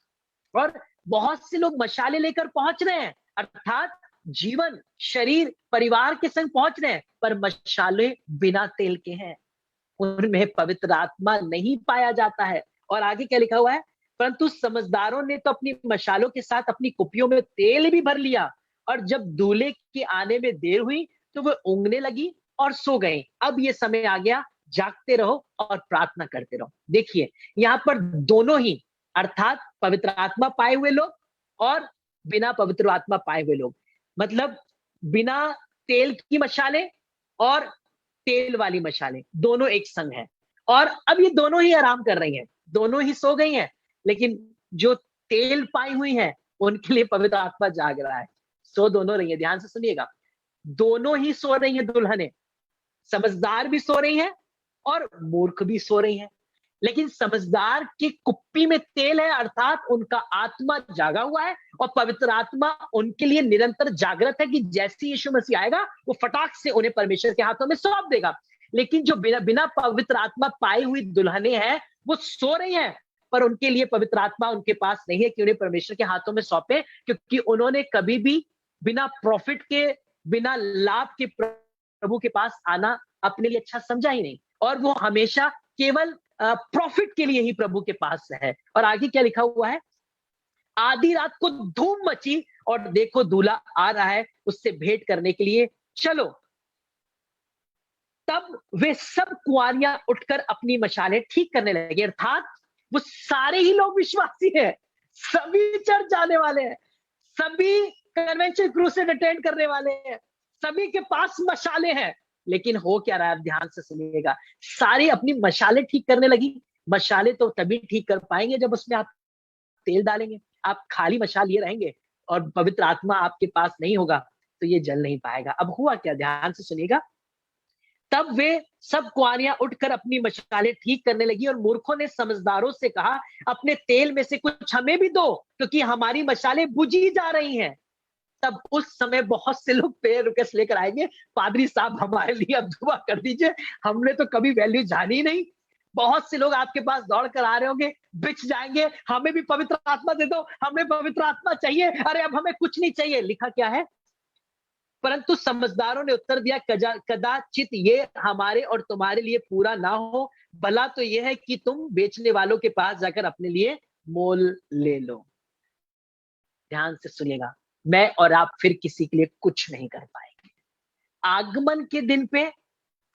और बहुत से लोग मशाले लेकर पहुंच रहे हैं, अर्थात जीवन, शरीर, परिवार के संग पहुंच रहे हैं, पर मशाले बिना तेल के हैं, उनमें पवित्र आत्मा नहीं पाया जाता है। और आगे क्या लिखा हुआ है, परंतु समझदारों ने तो अपनी मशालों के साथ अपनी कुपियों में तेल भी भर लिया, और जब दूल्हे के आने में देर हुई तो वे ऊँघने लगी और सो गए। अब ये समय आ गया, जागते रहो और प्रार्थना करते रहो। देखिए यहाँ पर दोनों ही, अर्थात पवित्र आत्मा पाए हुए लोग और बिना पवित्र आत्मा पाए हुए लोग, मतलब बिना तेल की मशाले और तेल वाली मशाले, दोनों एक संग है। और अब ये दोनों ही आराम कर रही हैं, दोनों ही सो गई हैं, लेकिन जो तेल पाई हुई है उनके लिए पवित्र आत्मा जाग रहा है। सो दोनों रही है, ध्यान से सुनिएगा, दोनों ही सो रही हैं दुल्हने, समझदार भी सो रही हैं और मूर्ख भी सो रही हैं। लेकिन समझदार की कुप्पी में तेल है, अर्थात उनका आत्मा जागा हुआ है, और पवित्र आत्मा उनके लिए निरंतर जागृत है कि जैसे यीशु मसीह आएगा वो फटाक से उन्हें परमेश्वर के हाथों में सौंप देगा। लेकिन जो बिना पवित्र आत्मा पाई हुई दुल्हने हैं वो सो रही हैं, पर उनके लिए पवित्र आत्मा उनके पास नहीं है कि उन्हें परमेश्वर के हाथों में सौंपे, क्योंकि उन्होंने कभी भी बिना प्रॉफिट के, बिना लाभ के प्रभु के पास आना अपने लिए अच्छा समझा ही नहीं, और वो हमेशा केवल प्रॉफिट के लिए ही प्रभु के पास है। और आगे क्या लिखा हुआ है, आधी रात को धूम मची और देखो दूल्हा आ रहा है, उससे भेंट करने के लिए चलो। तब वे सब कुंवारियां उठकर अपनी मशालें ठीक करने लगे, अर्थात वो सारे ही लोग विश्वासी हैं, सभी चर्च जाने वाले हैं, सभी कन्वेंशन क्रूसेड अटेंड करने वाले हैं, सभी के पास मशाले हैं। लेकिन हो क्या रहा है, आप ध्यान से सुनिएगा, सारे अपनी मशाले ठीक करने लगी। मशाले तो तभी ठीक कर पाएंगे जब उसमें आप तेल डालेंगे। आप खाली मशाल लिए रहेंगे और पवित्र आत्मा आपके पास नहीं होगा तो ये जल नहीं पाएगा। अब हुआ क्या, ध्यान से सुनिएगा, तब वे सब कुंवारियां उठकर अपनी मशालें ठीक करने लगी, और मूर्खों ने समझदारों से कहा अपने तेल में से कुछ हमें भी दो, क्योंकि हमारी मशालें बुझी जा रही हैं। तब उस समय बहुत से लोग पेड़ रिक्वेस्ट लेकर आएंगे, पादरी साहब हमारे लिए अब दुआ कर दीजिए, हमने तो कभी वैल्यू जानी नहीं। बहुत से लोग आपके पास दौड़ कर आ रहे होंगे, बिछ जाएंगे, हमें भी पवित्र आत्मा दे दो, हमें पवित्र आत्मा चाहिए, अरे अब हमें कुछ नहीं चाहिए। लिखा क्या है, परंतु समझदारों ने उत्तर दिया, कदाचित ये हमारे और तुम्हारे लिए पूरा ना हो, भला तो यह है कि तुम बेचने वालों के पास जाकर अपने लिए मोल ले लो। ध्यान से सुनिएगा, मैं और आप फिर किसी के लिए कुछ नहीं कर पाएंगे। आगमन के दिन पे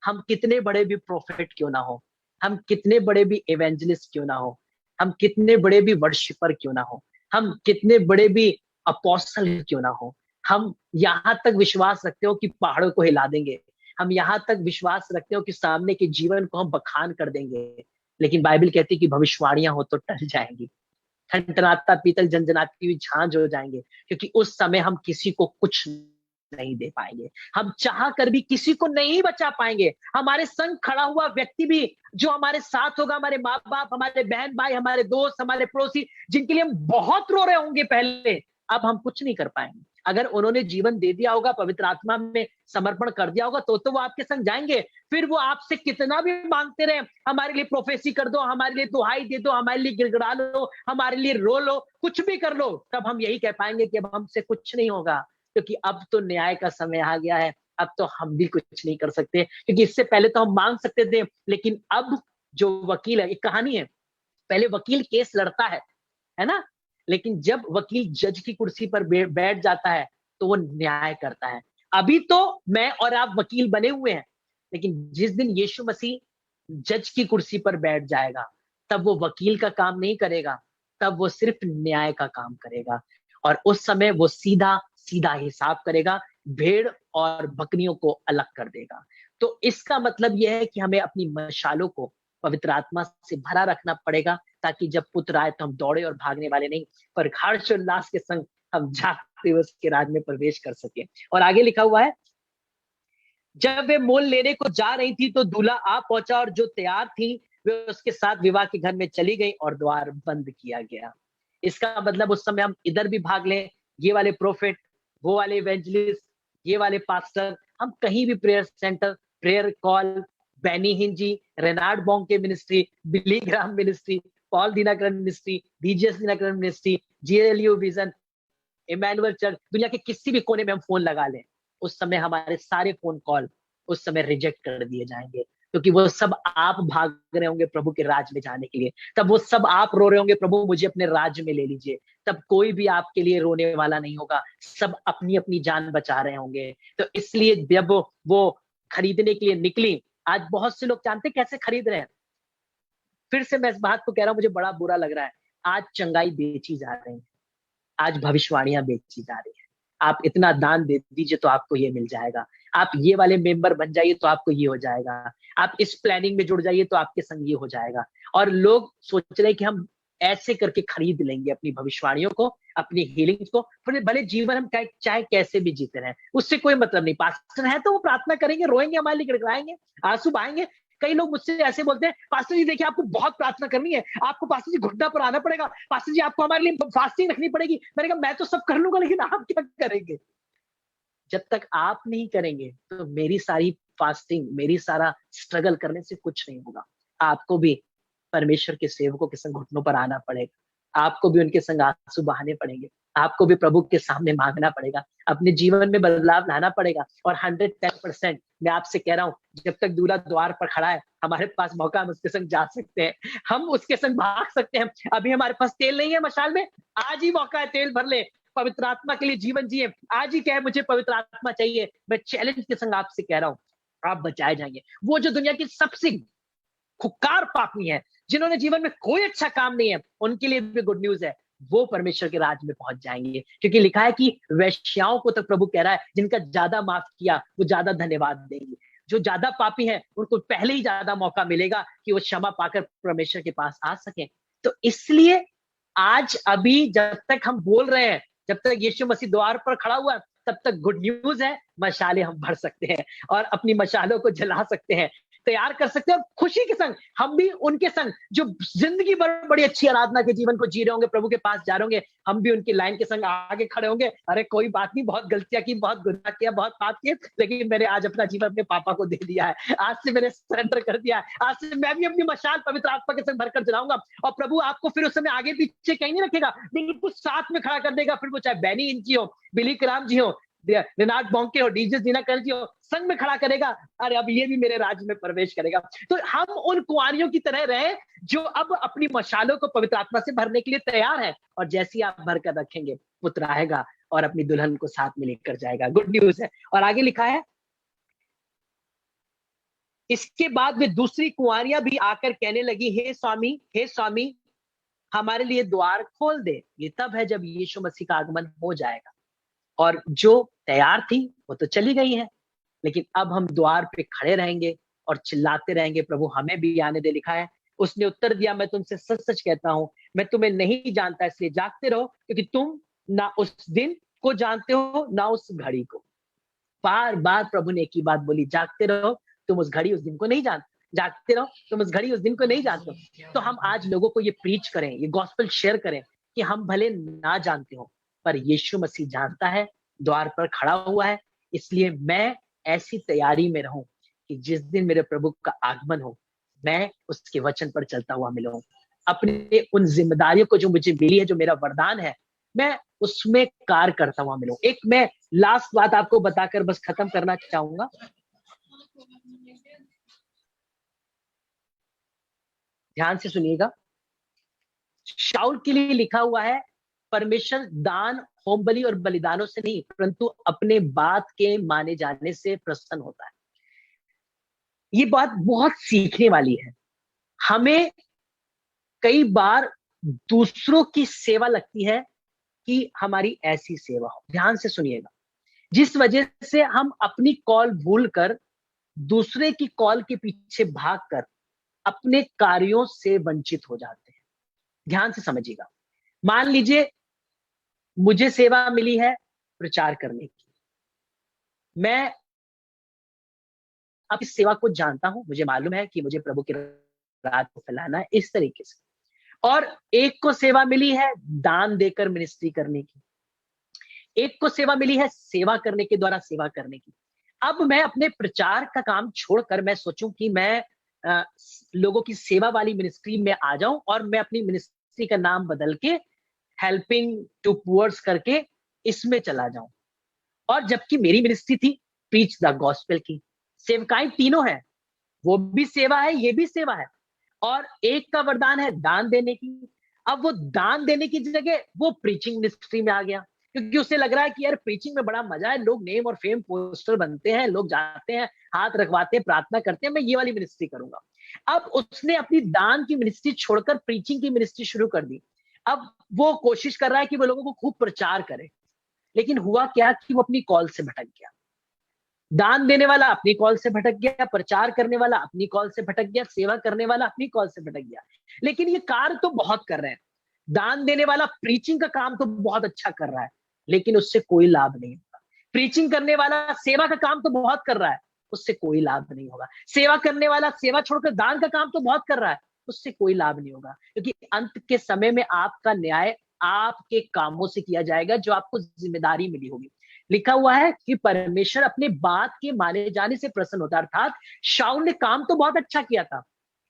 हम कितने बड़े भी प्रोफेट क्यों ना हो, हम कितने बड़े भी एवेंजलिस्ट क्यों ना हो, हम कितने बड़े भी वर्शिपर क्यों ना हो, हम कितने बड़े भी अपोस्टल क्यों ना हो, हम यहां तक विश्वास रखते हो कि पहाड़ों को हिला देंगे, हम यहां तक विश्वास रखते हो कि सामने के जीवन को हम बखान कर देंगे, लेकिन बाइबल कहती है कि भविष्यवाणियां हो तो टल जाएंगी, ठनठनाता पीतल झंझनाती हुई झांझ हो जाएंगे, क्योंकि उस समय हम किसी को कुछ नहीं दे पाएंगे, हम चाह कर भी किसी को नहीं बचा पाएंगे। हमारे संग खड़ा हुआ व्यक्ति भी जो हमारे साथ होगा, हमारे माँ बाप, हमारे बहन भाई, हमारे दोस्त, हमारे पड़ोसी, जिनके लिए हम बहुत रो रहे होंगे पहले, अब हम कुछ नहीं कर पाएंगे। अगर उन्होंने जीवन दे दिया होगा, पवित्र आत्मा में समर्पण कर दिया होगा, तो वो आपके संग जाएंगे। फिर वो आपसे कितना भी मांगते रहे, हमारे लिए प्रोफेसी कर दो, हमारे लिए दुहाई दे दो, हमारे लिए गिड़गिड़ा लो, हमारे लिए रो लो, कुछ भी कर लो, तब हम यही कह पाएंगे कि अब हमसे कुछ नहीं होगा, क्योंकि अब तो न्याय का समय आ गया है, अब तो हम भी कुछ नहीं कर सकते। क्योंकि इससे पहले तो हम मांग सकते थे, लेकिन अब जो वकील है, एक कहानी है, पहले वकील केस लड़ता है ना, लेकिन जब वकील जज की कुर्सी पर बैठ जाता है तो वो न्याय करता है। अभी तो मैं और आप वकील बने हुए हैं, लेकिन जिस दिन यीशु मसीह जज की कुर्सी पर बैठ जाएगा, तब वो वकील का काम नहीं करेगा, तब वो सिर्फ न्याय का काम करेगा, और उस समय वो सीधा सीधा हिसाब करेगा, भेड़ और बकरियों को अलग कर देगा। तो इसका मतलब यह है कि हमें अपनी मशालों को पवित्र आत्मा से भरा रखना पड़ेगा, ताकि जब पुत्र आए तो हम दौड़े और भागने वाले नहीं, पर हर्ष उल्लास के संग हम जागते हुए उसके राज में प्रवेश कर सके। और आगे लिखा हुआ है, जब वे मोल लेने को जा रही थी तो दूल्हा आ पहुंचा, और जो तैयार थी वे उसके साथ विवाह के घर में चली गई और द्वार बंद किया गया। इसका मतलब उस समय हम इधर भी भाग लें, ये वाले प्रोफेट, वो वाले इवेंजलिस्ट, ये वाले पास्टर, हम कहीं भी prayer centre, prayer call, Benny हिंजी, रेनार्ड बॉन्ग के ministry, Billy Graham ministry, Paul Dhinakaran ministry, DGS Dhinakaran ministry, GLU vision, Emmanuel church, दुनिया के किसी भी कोने में हम फोन लगा लें, उस समय हमारे सारे फोन कॉल उस समय रिजेक्ट कर दिए जाएंगे, क्योंकि वो सब आप भाग रहे होंगे प्रभु के राज में जाने के लिए। तब वो सब आप रो रहे होंगे, प्रभु मुझे अपने राज्य में ले लीजिए। तब कोई भी आपके लिए रोने वाला नहीं होगा, सब अपनी अपनी जान बचा रहे होंगे। तो इसलिए जब वो खरीदने के लिए निकली, आज बहुत से लोग जानते कैसे खरीद रहे हैं। फिर से मैं इस बात को कह रहा हूं, मुझे बड़ा बुरा लग रहा है। आज चंगाई बेची जा रही है, आज भविष्यवाणियां बेची जा रही है। आप इतना दान दे दीजिए तो आपको ये मिल जाएगा, आप ये वाले मेंबर बन जाइए तो आपको ये हो जाएगा, आप इस प्लानिंग में जुड़ जाइए तो आपके संग ये हो जाएगा। और लोग सोच रहे हैं कि हम ऐसे करके खरीद लेंगे अपनी भविष्यवाणियों को, अपनी हीलिंग को, फिर भले जीवन हम चाहे कैसे भी जीते रहें, उससे कोई मतलब नहीं। पास्टर है तो वो प्रार्थना करेंगे, रोएंगे, हमारे लिए गिड़गिड़ाएंगे, आंसू बहाएंगे। कई लोग मुझसे ऐसे बोलते हैं, पास्टर जी देखिए आपको बहुत प्रार्थना करनी है, आपको पास्टर जी घुटना पर आना पड़ेगा, पास्टर जी आपको हमारे लिए फास्टिंग रखनी पड़ेगी। मैंने कहा मैं तो सब कर लूंगा, लेकिन आप क्या करेंगे? जब तक आप नहीं करेंगे तो मेरी सारी फास्टिंग, मेरी सारा स्ट्रगल करने से कुछ नहीं होगा। आपको भी परमेश्वर के सेवकों के संग घुटनों पर आना पड़ेगा, आपको भी उनके संग आंसू बहाने पड़ेंगे, आपको भी प्रभु के सामने मांगना पड़ेगा, अपने जीवन में बदलाव लाना पड़ेगा। और 110% मैं आपसे कह रहा हूं, जब तक दूल्हा द्वार पर खड़ा है, हमारे पास मौका, हम उसके संग जा सकते हैं, हम उसके संग भाग सकते हैं। अभी हमारे पास तेल नहीं है मशाल में, आज ही मौका है, तेल भर ले, पवित्र आत्मा के लिए जीवन जिए। आज ही कहे मुझे पवित्र आत्मा चाहिए। मैं चैलेंज के संग आपसे कह रहा हूं, आप बचाए जाएंगे। वो जो दुनिया की सबसे खुकार पापी है, जिन्होंने जीवन में कोई अच्छा काम नहीं है, उनके लिए भी गुड न्यूज है, वो परमेश्वर के राज में पहुंच जाएंगे। क्योंकि लिखा है कि वैश्याओं को तो प्रभु कह रहा है, जिनका ज्यादा माफ किया वो ज्यादा धन्यवाद देंगे। जो ज्यादा पापी हैं उनको पहले ही ज्यादा मौका मिलेगा कि वो क्षमा पाकर परमेश्वर के पास आ सके। तो इसलिए आज अभी जब तक हम बोल रहे हैं, जब तक यीशु मसीह द्वार पर खड़ा हुआ है, तब तक गुड न्यूज है, मशालें हम भर सकते हैं और अपनी मशालों को जला सकते हैं, तैयार कर सकते हैं। खुशी के संग हम भी उनके संग, जो जिंदगी भर बड़ी अच्छी आराधना के जीवन को जी रहे होंगे, प्रभु के पास जा रहे होंगे, हम भी उनकी लाइन के संग आगे खड़े होंगे। अरे कोई बात नहीं, बहुत गलतियां की, बहुत गुनाह किया, बहुत पाप किए, लेकिन मैंने आज अपना जीवन अपने पापा को दे दिया है, आज से मैंने सरेंडर कर दिया है, आज से मैं भी अपनी मशाल पवित्र आत्मा के संग भरकर जलाऊंगा। और प्रभु आपको फिर उस समय आगे पीछे कहीं नहीं रखेगा, बिल्कुल साथ में खड़ा कर देगा। फिर वो चाहे बेनी हिंजी हो, बिली ग्राम जी हो, रेनार्ड बॉन्ग के हो, डीजीएस दिनाकरन जी हो, संग में खड़ा करेगा। अरे अब ये भी मेरे राज्य में प्रवेश करेगा। तो हम उन कुंवारियों की तरह रहे जो अब अपनी मशालों को पवित्र आत्मा से भरने के लिए तैयार है। और जैसे ही आप भरकर रखेंगे, पुत्र आएगा और अपनी दुल्हन को साथ में लेकर जाएगा। गुड न्यूज है। और आगे लिखा है, इसके बाद में दूसरी कुंवारियां भी आकर कहने लगी, हे स्वामी, हमारे लिए द्वार खोल दे। ये तब है जब यीशु मसीह का आगमन हो जाएगा। और जो तैयार थी वो तो चली गई है, लेकिन अब हम द्वार पे खड़े रहेंगे और चिल्लाते रहेंगे, प्रभु हमें भी आने दे। लिखा है, उसने उत्तर दिया, मैं तुमसे सच सच कहता हूं, मैं तुम्हें नहीं जानता, इसलिए जागते रहो, क्योंकि तुम ना उस दिन को जानते हो ना उस घड़ी को। बार बार प्रभु ने एक ही बात बोली, जागते रहो, तुम उस घड़ी उस दिन को नहीं जानते, जागते रहो, तुम उस घड़ी उस दिन को नहीं जानते। तो हम आज लोगों को ये प्रीच करें, ये गॉस्पेल शेयर करें कि हम भले ना जानते हो, पर यीशु मसीह जानता है, द्वार पर खड़ा हुआ है। इसलिए मैं ऐसी तैयारी में रहूं कि जिस दिन मेरे प्रभु का आगमन हो, मैं उसके वचन पर चलता हुआ मिलूं। अपने उन जिम्मेदारियों को जो मुझे मिली है, जो मेरा वरदान है, मैं उसमें कार्य करता हुआ मिलूं। एक मैं लास्ट बात आपको बताकर बस खत्म करना चाहूंगा। ध्यान से सुनिएगा। शाऊल के लिए लिखा हुआ है, परमेश्वर दान, होम बलि और बलिदानों से नहीं, परंतु अपने बात के माने जाने से प्रसन्न होता है। ये बात बहुत सीखने वाली है। हमें कई बार दूसरों की सेवा लगती है कि हमारी ऐसी सेवा हो। ध्यान से सुनिएगा। जिस वजह से हम अपनी कॉल भूलकर दूसरे की कॉल के पीछे भागकर अपने कार्यों से वंचित हो जाते हैं। ध्यान से समझिएगा। मान लीजिए मुझे सेवा मिली है प्रचार करने की, मैं अब इस सेवा को जानता हूं, मुझे मालूम है कि मुझे प्रभु के राज को फैलाना है इस तरीके से। और एक को सेवा मिली है दान देकर मिनिस्ट्री करने की, एक को सेवा मिली है सेवा करने के द्वारा सेवा करने की। अब मैं अपने प्रचार का काम छोड़कर मैं सोचूं कि मैं लोगों की सेवा वाली मिनिस्ट्री में आ जाऊं और मैं अपनी मिनिस्ट्री का नाम बदल के हेल्पिंग टू पुअर्स करके इसमें चला जाऊं। और जबकि मेरी मिनिस्ट्री थी प्रीच द गॉस्पेल की, सेवकाई तीनों है, वो भी सेवा है, ये भी सेवा है, और एक का वरदान है दान देने की। अब वो दान देने की जगह वो प्रीचिंग मिनिस्ट्री में आ गया, क्योंकि उसे लग रहा है कि यार प्रीचिंग में बड़ा मजा है, लोग नेम और फेम पोस्टर बनते हैं, लोग जाते हैं, हाथ रखवाते हैं, प्रार्थना करते हैं, मैं ये वाली मिनिस्ट्री करूंगा। अब उसने अपनी दान की मिनिस्ट्री छोड़कर प्रीचिंग की मिनिस्ट्री शुरू कर दी। अब वो कोशिश कर रहा है कि वो लोगों को खूब प्रचार करे, लेकिन हुआ क्या कि वो अपनी कॉल से भटक गया। दान देने वाला अपनी कॉल से भटक गया, प्रचार करने वाला अपनी कॉल से भटक गया, सेवा करने वाला अपनी कॉल से भटक गया। लेकिन ये कार्य तो बहुत कर रहे हैं, दान देने वाला प्रीचिंग का काम तो बहुत अच्छा कर रहा है, लेकिन उससे कोई लाभ नहीं होगा। प्रीचिंग करने वाला सेवा का काम तो बहुत कर रहा है, उससे कोई लाभ नहीं होगा। सेवा करने वाला सेवा छोड़कर दान का काम तो बहुत कर रहा है, उससे कोई लाभ नहीं होगा, क्योंकि अंत के समय में आपका न्याय आपके कामों से किया जाएगा जो आपको जिम्मेदारी मिली होगी। लिखा हुआ है कि परमेश्वर अपने बात के माने जाने से प्रसन्न होता है। अर्थात शाऊल ने काम तो बहुत अच्छा किया था,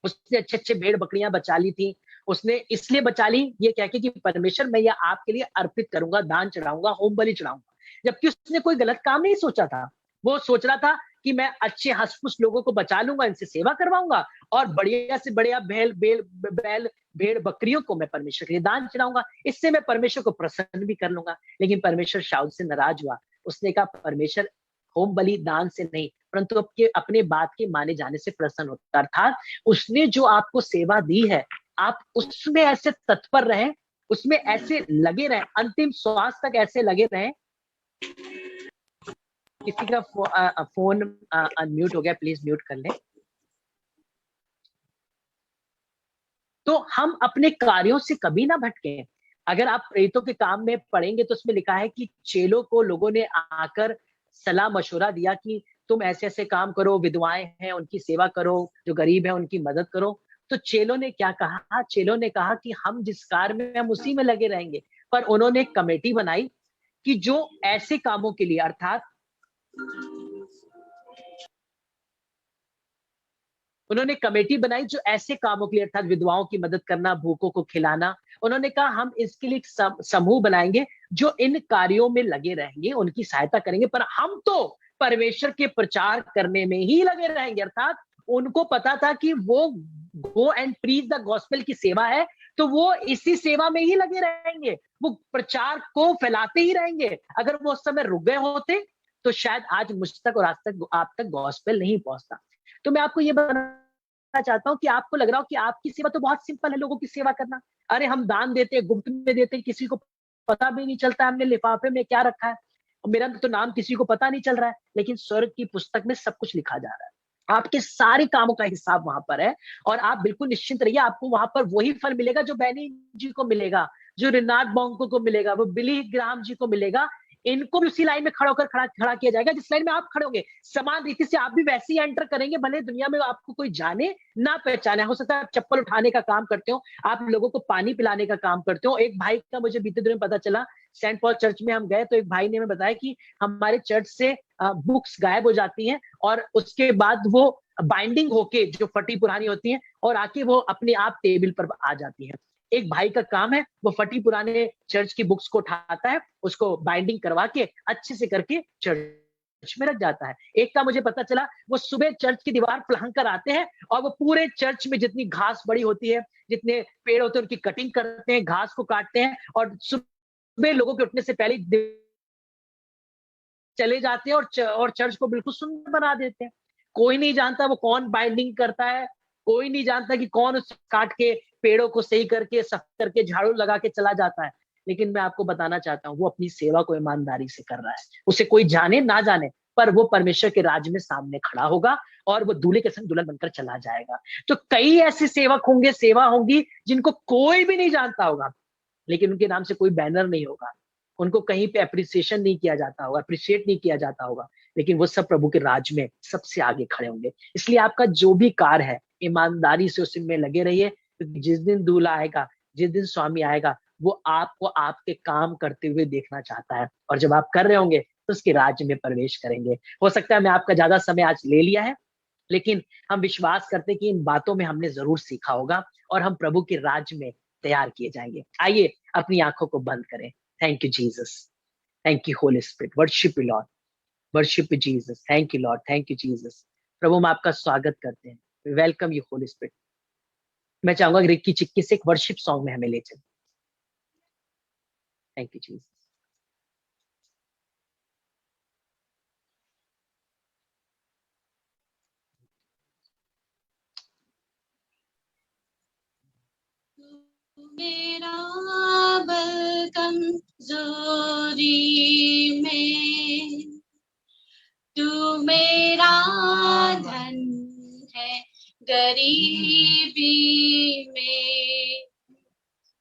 उसने अच्छे अच्छे भेड़ बकरियां बचा ली थी, उसने इसलिए बचा ली ये कह के कि परमेश्वर मैं यह आपके लिए अर्पित करूंगा, दान चढ़ाऊंगा, होम बलि चढ़ाऊंगा। जबकि उसने कोई गलत काम नहीं सोचा था, वो सोच रहा था कि मैं अच्छे हंसफुस लोगों को बचा लूंगा, इनसे सेवा करवाऊंगा और बढ़िया से बढ़िया भेड़ बकरियों को मैं परमेश्वर के लिए दान चढ़ाऊंगा, इससे मैं परमेश्वर को प्रसन्न भी कर लूंगा। लेकिन परमेश्वर शाऊल से नाराज हुआ, उसने कहा परमेश्वर होम बलि दान से नहीं परंतु अपने बात के माने जाने से प्रसन्न होता है। अर्थात उसने जो आपको सेवा दी है आप उसमें ऐसे तत्पर रहें, उसमें ऐसे लगे रहें, अंतिम श्वास तक ऐसे लगे रहें। किसी का फोन अनम्यूट हो गया, प्लीज म्यूट कर लें। तो हम अपने कार्यों से कभी ना भटकें। अगर आप प्रेरितों के काम में पढ़ेंगे तो उसमें लिखा है कि चेलों को लोगों ने आकर सलाह मशवरा दिया कि तुम ऐसे ऐसे काम करो, विधवाएं हैं उनकी सेवा करो, जो गरीब है उनकी मदद करो। तो चेलों ने क्या कहा? चेलों ने कहा कि हम जिस कार्य में हम उसी में लगे रहेंगे। पर उन्होंने एक कमेटी बनाई कि जो ऐसे कामों के लिए, अर्थात उन्होंने कमेटी बनाई जो ऐसे कामों के लिए, अर्थात विधवाओं की मदद करना, भूखों को खिलाना, उन्होंने कहा हम इसके लिए एक समूह बनाएंगे जो इन कार्यों में लगे रहेंगे, उनकी सहायता करेंगे, पर हम तो परमेश्वर के प्रचार करने में ही लगे रहेंगे। अर्थात उनको पता था कि वो go and preach the gospel की सेवा है, तो वो इसी सेवा में ही लगे रहेंगे, वो प्रचार को फैलाते ही रहेंगे। अगर वो उस समय रुक गए होते तो शायद आज मुझ तक और आज तक आप तक गॉस्पेल नहीं पहुंचता। तो मैं आपको ये बताना चाहता हूँ कि आपको लग रहा हो कि आपकी सेवा तो बहुत सिंपल है, लोगों की सेवा करना। अरे हम दान देते हैं, गुप्त में देते हैं, किसी को पता भी नहीं चलता हमने लिफाफे में क्या रखा है, और मेरा तो नाम किसी को पता नहीं चल रहा है, लेकिन स्वर्ग की पुस्तक में सब कुछ लिखा जा रहा है। आपके सारे कामों का हिसाब वहां पर है, और आप बिल्कुल निश्चिंत रहिए, आपको वहां पर वही फल मिलेगा जो बैनी जी को मिलेगा, जो रिनार्ड बोंको को मिलेगा, वो बिली ग्राहम जी को मिलेगा। इनको भी उसी लाइन में खड़ा होकर खड़ा किया जाएगा जिस लाइन में आप खड़े होंगे। समान रीति से आप भी वैसे ही एंटर करेंगे, भले दुनिया में आपको कोई जाने ना पहचाने। हो सकता है आप चप्पल उठाने का काम करते हो, आप लोगों को पानी पिलाने का काम करते हो। एक भाई का मुझे बीते दिन पता चला, सेंट पॉल चर्च में हम गए तो एक भाई ने हमें बताया कि हमारे चर्च से बुक्स गायब हो जाती हैं और उसके बाद वो बाइंडिंग होके जो फटी पुरानी होती हैं और आके वो अपने आप टेबल पर आ जाती हैं। एक भाई का काम है, वो फटी पुराने चर्च की बुक्स को उठाता है, उसको बाइंडिंग करवा के अच्छे से करके चर्च में रख जाता है। एक का मुझे पता चला, वो सुबह चर्च की दीवार पलंग कर आते हैं और वो पूरे चर्च में जितनी घास बड़ी होती है, जितने पेड़ होते हैं उनकी कटिंग करते हैं, घास को काटते हैं और सुबह लोगों के उठने से पहले चले जाते हैं और चर्च को बिल्कुल सुंदर बना देते हैं। कोई नहीं जानता वो कौन बाइंडिंग करता है, कोई नहीं जानता कि कौन उस काट के पेड़ों को सही करके सख्त करके झाड़ू लगा के चला जाता है। लेकिन मैं आपको बताना चाहता हूँ, वो अपनी सेवा को ईमानदारी से कर रहा है। उसे कोई जाने ना जाने, पर वो परमेश्वर के राज में सामने खड़ा होगा और वो दूल्हे के संग दुल्हन बनकर चला जाएगा। तो कई ऐसे सेवक होंगे, सेवा होंगी जिनको कोई भी नहीं जानता होगा, लेकिन उनके नाम से कोई बैनर नहीं होगा, उनको कहीं पे अप्रिसिएशन नहीं किया जाता होगा, अप्रिशिएट नहीं किया जाता होगा, लेकिन वो सब प्रभु के राज में सबसे आगे खड़े होंगे। इसलिए आपका जो भी कार्य है ईमानदारी से उसमें लगे रहिए, क्योंकि जिस दिन दूल्हा आएगा, जिस दिन स्वामी आएगा, वो आपको आपके काम करते हुए देखना चाहता है। और जब आप कर रहे होंगे उसके राज्य में प्रवेश करेंगे। हो सकता है मैं आपका ज्यादा समय आज ले लिया है, लेकिन हम विश्वास करते हैं कि इन बातों में हमने जरूर सीखा होगा और हम प्रभु के राज्य में तैयार किए जाएंगे। आइए अपनी आंखों को बंद करें। Thank you Jesus, thank you Holy Spirit, worship you Lord, worship you Jesus, thank you Lord, thank you Jesus. प्रभु हम आपका स्वागत करते हैं, वेलकम यू होली स्पिरिट। मैं चाहूंगा रिक्की चिक्की से एक वर्शिप सॉन्ग में हमें ले चले। Thank you Jesus. मेरा बल कमजोरी में, तू मेरा धन है गरीबी में,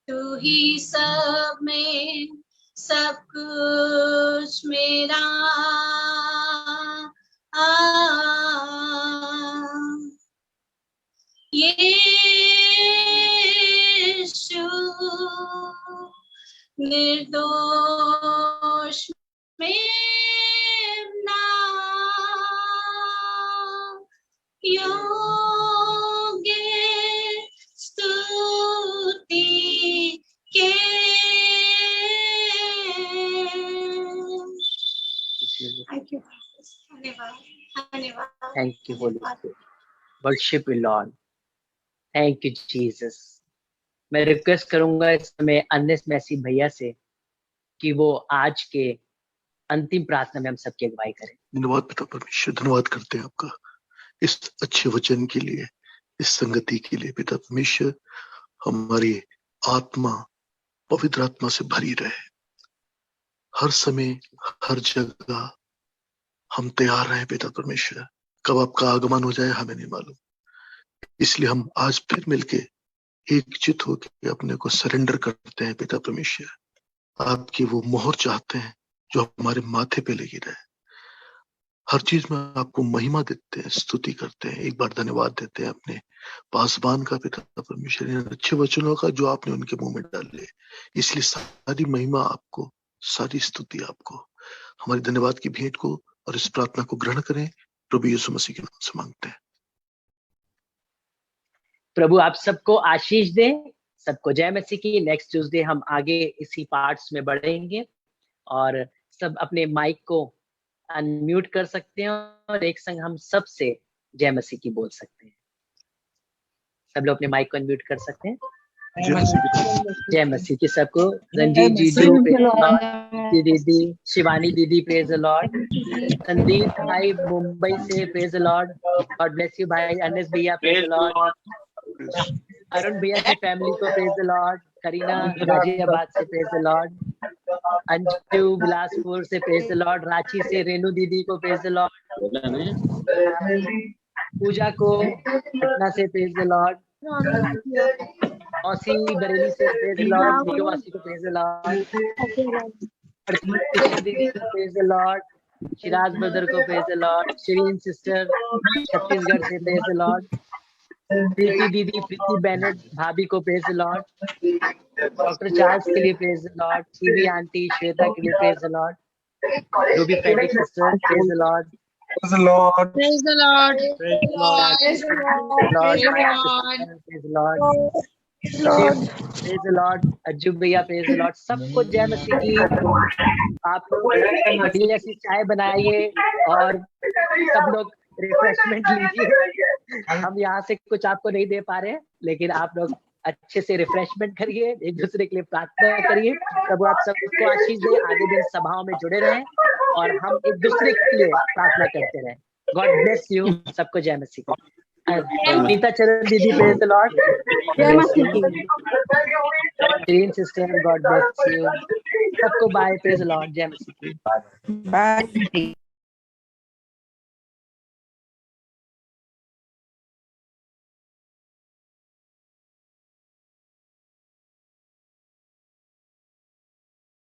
तू ही सब में सब कुछ मेरा। यीशु निर्दोष मेरा योग्य स्तुति के। थैंक यू, धन्यवाद, धन्यवाद। Thank you Holy Spirit, worship you Lord, thank you Jesus. मैं रिक्वेस्ट करूंगा इस समय अन्य मैसी भैया से कि वो आज के अंतिम प्रार्थना में हम सबकी अगुवाई करें। धन्यवाद पिता परमेश्वर, धन्यवाद करते हैं आपका इस अच्छे वचन के लिए, इस संगति के लिए। पिता परमेश्वर, हमारी आत्मा पवित्र आत्मा से भरी रहे, हर समय हर जगह हम तैयार रहे पिता परमेश्वर। कब आपका आगमन हो जाए हमें नहीं मालूम, इसलिए हम आज फिर मिलके एकजुट होकर अपने को सरेंडर करते हैं पिता परमेश्वर। आपकी वो मोहर चाहते हैं जो हमारे माथे पे लगी रहे। हर चीज में आपको महिमा देते हैं, स्तुति करते हैं, एक बार धन्यवाद देते हैं अपने पासबान का पिता परमेश्वर, इन अच्छे वचनों का जो आपने उनके मुंह में डाले। इसलिए सारी महिमा आपको, सारी स्तुति आपको। हमारी धन्यवाद की भेंट को और इस प्रार्थना को ग्रहण करें, प्रभु यीशु मसीह के नाम से मांगते हैं। प्रभु आप सबको आशीष दें, सबको जय मसीह की। नेक्स्ट ट्यूसडे हम आगे इसी पार्ट्स में बढ़ेंगे और सब अपने माइक को अनम्यूट कर सकते हैं और एक संग हम सब से जय मसीह की बोल सकते हैं। सब लोग अपने माइक को अनम्यूट कर सकते हैं। जय मसीह की सबको। रंजीत जी, दीदी शिवानी दीदी, प्रेज द लॉर्ड। संदीप भाई मुंबई से, praise the Lord, God bless you भाई। अनिस भैया, प्रेज द लॉर्ड। अरुण भैया की फैमिली को praise the Lord. Kareena Ghaziabad से, praise the Lord. Anju Bilaspur से, प्रेज द लॉर्ड। रांची से रेनू दीदी को प्रेज द लॉर्ड। पूजा को पटना से, प्रेज द लॉर्ड। औसी बरेली से, प्रेज द लॉर्ड। वासी को प्रेज द लॉर्ड। दीदी को praise the Lord. Shiraz brother को praise the Lord. Shireen sister Chhattisgarh से, प्रेज द लॉर्ड। प्रीति दीदी, प्रीति बेनेट भाभी को praise the Lord. Doctor Charles के लिए praise the Lord. CV aunty Shweta के लिए praise the Lord. Ruby Frederick sister, praise the Lord. Praise the Lord. Praise the Lord. Praise the Lord, praise the Lord, praise the Lord. Ajju भैया, praise the Lord. सबको जय मसीह की। आप बढ़िया सी चाय बनाइए और सब लोग रिफ्रेशमेंट लीजिए। हम यहाँ से कुछ आपको नहीं दे पा रहे हैं, लेकिन आप लोग अच्छे से रिफ्रेशमेंट करिए, एक दूसरे के लिए प्रार्थना करिए। प्रभु आप सबको आशीष दे, आगे दिन सभाओं में जुड़े रहें और हम एक दूसरे के लिए प्रार्थना करते रहें। God bless you. सबको जय मसीह। नीता चरण दीदी, praise the Lord. Green sister, God bless you. सबको बाय, प्रेज द लॉर्ड, जय मसीह। Bye.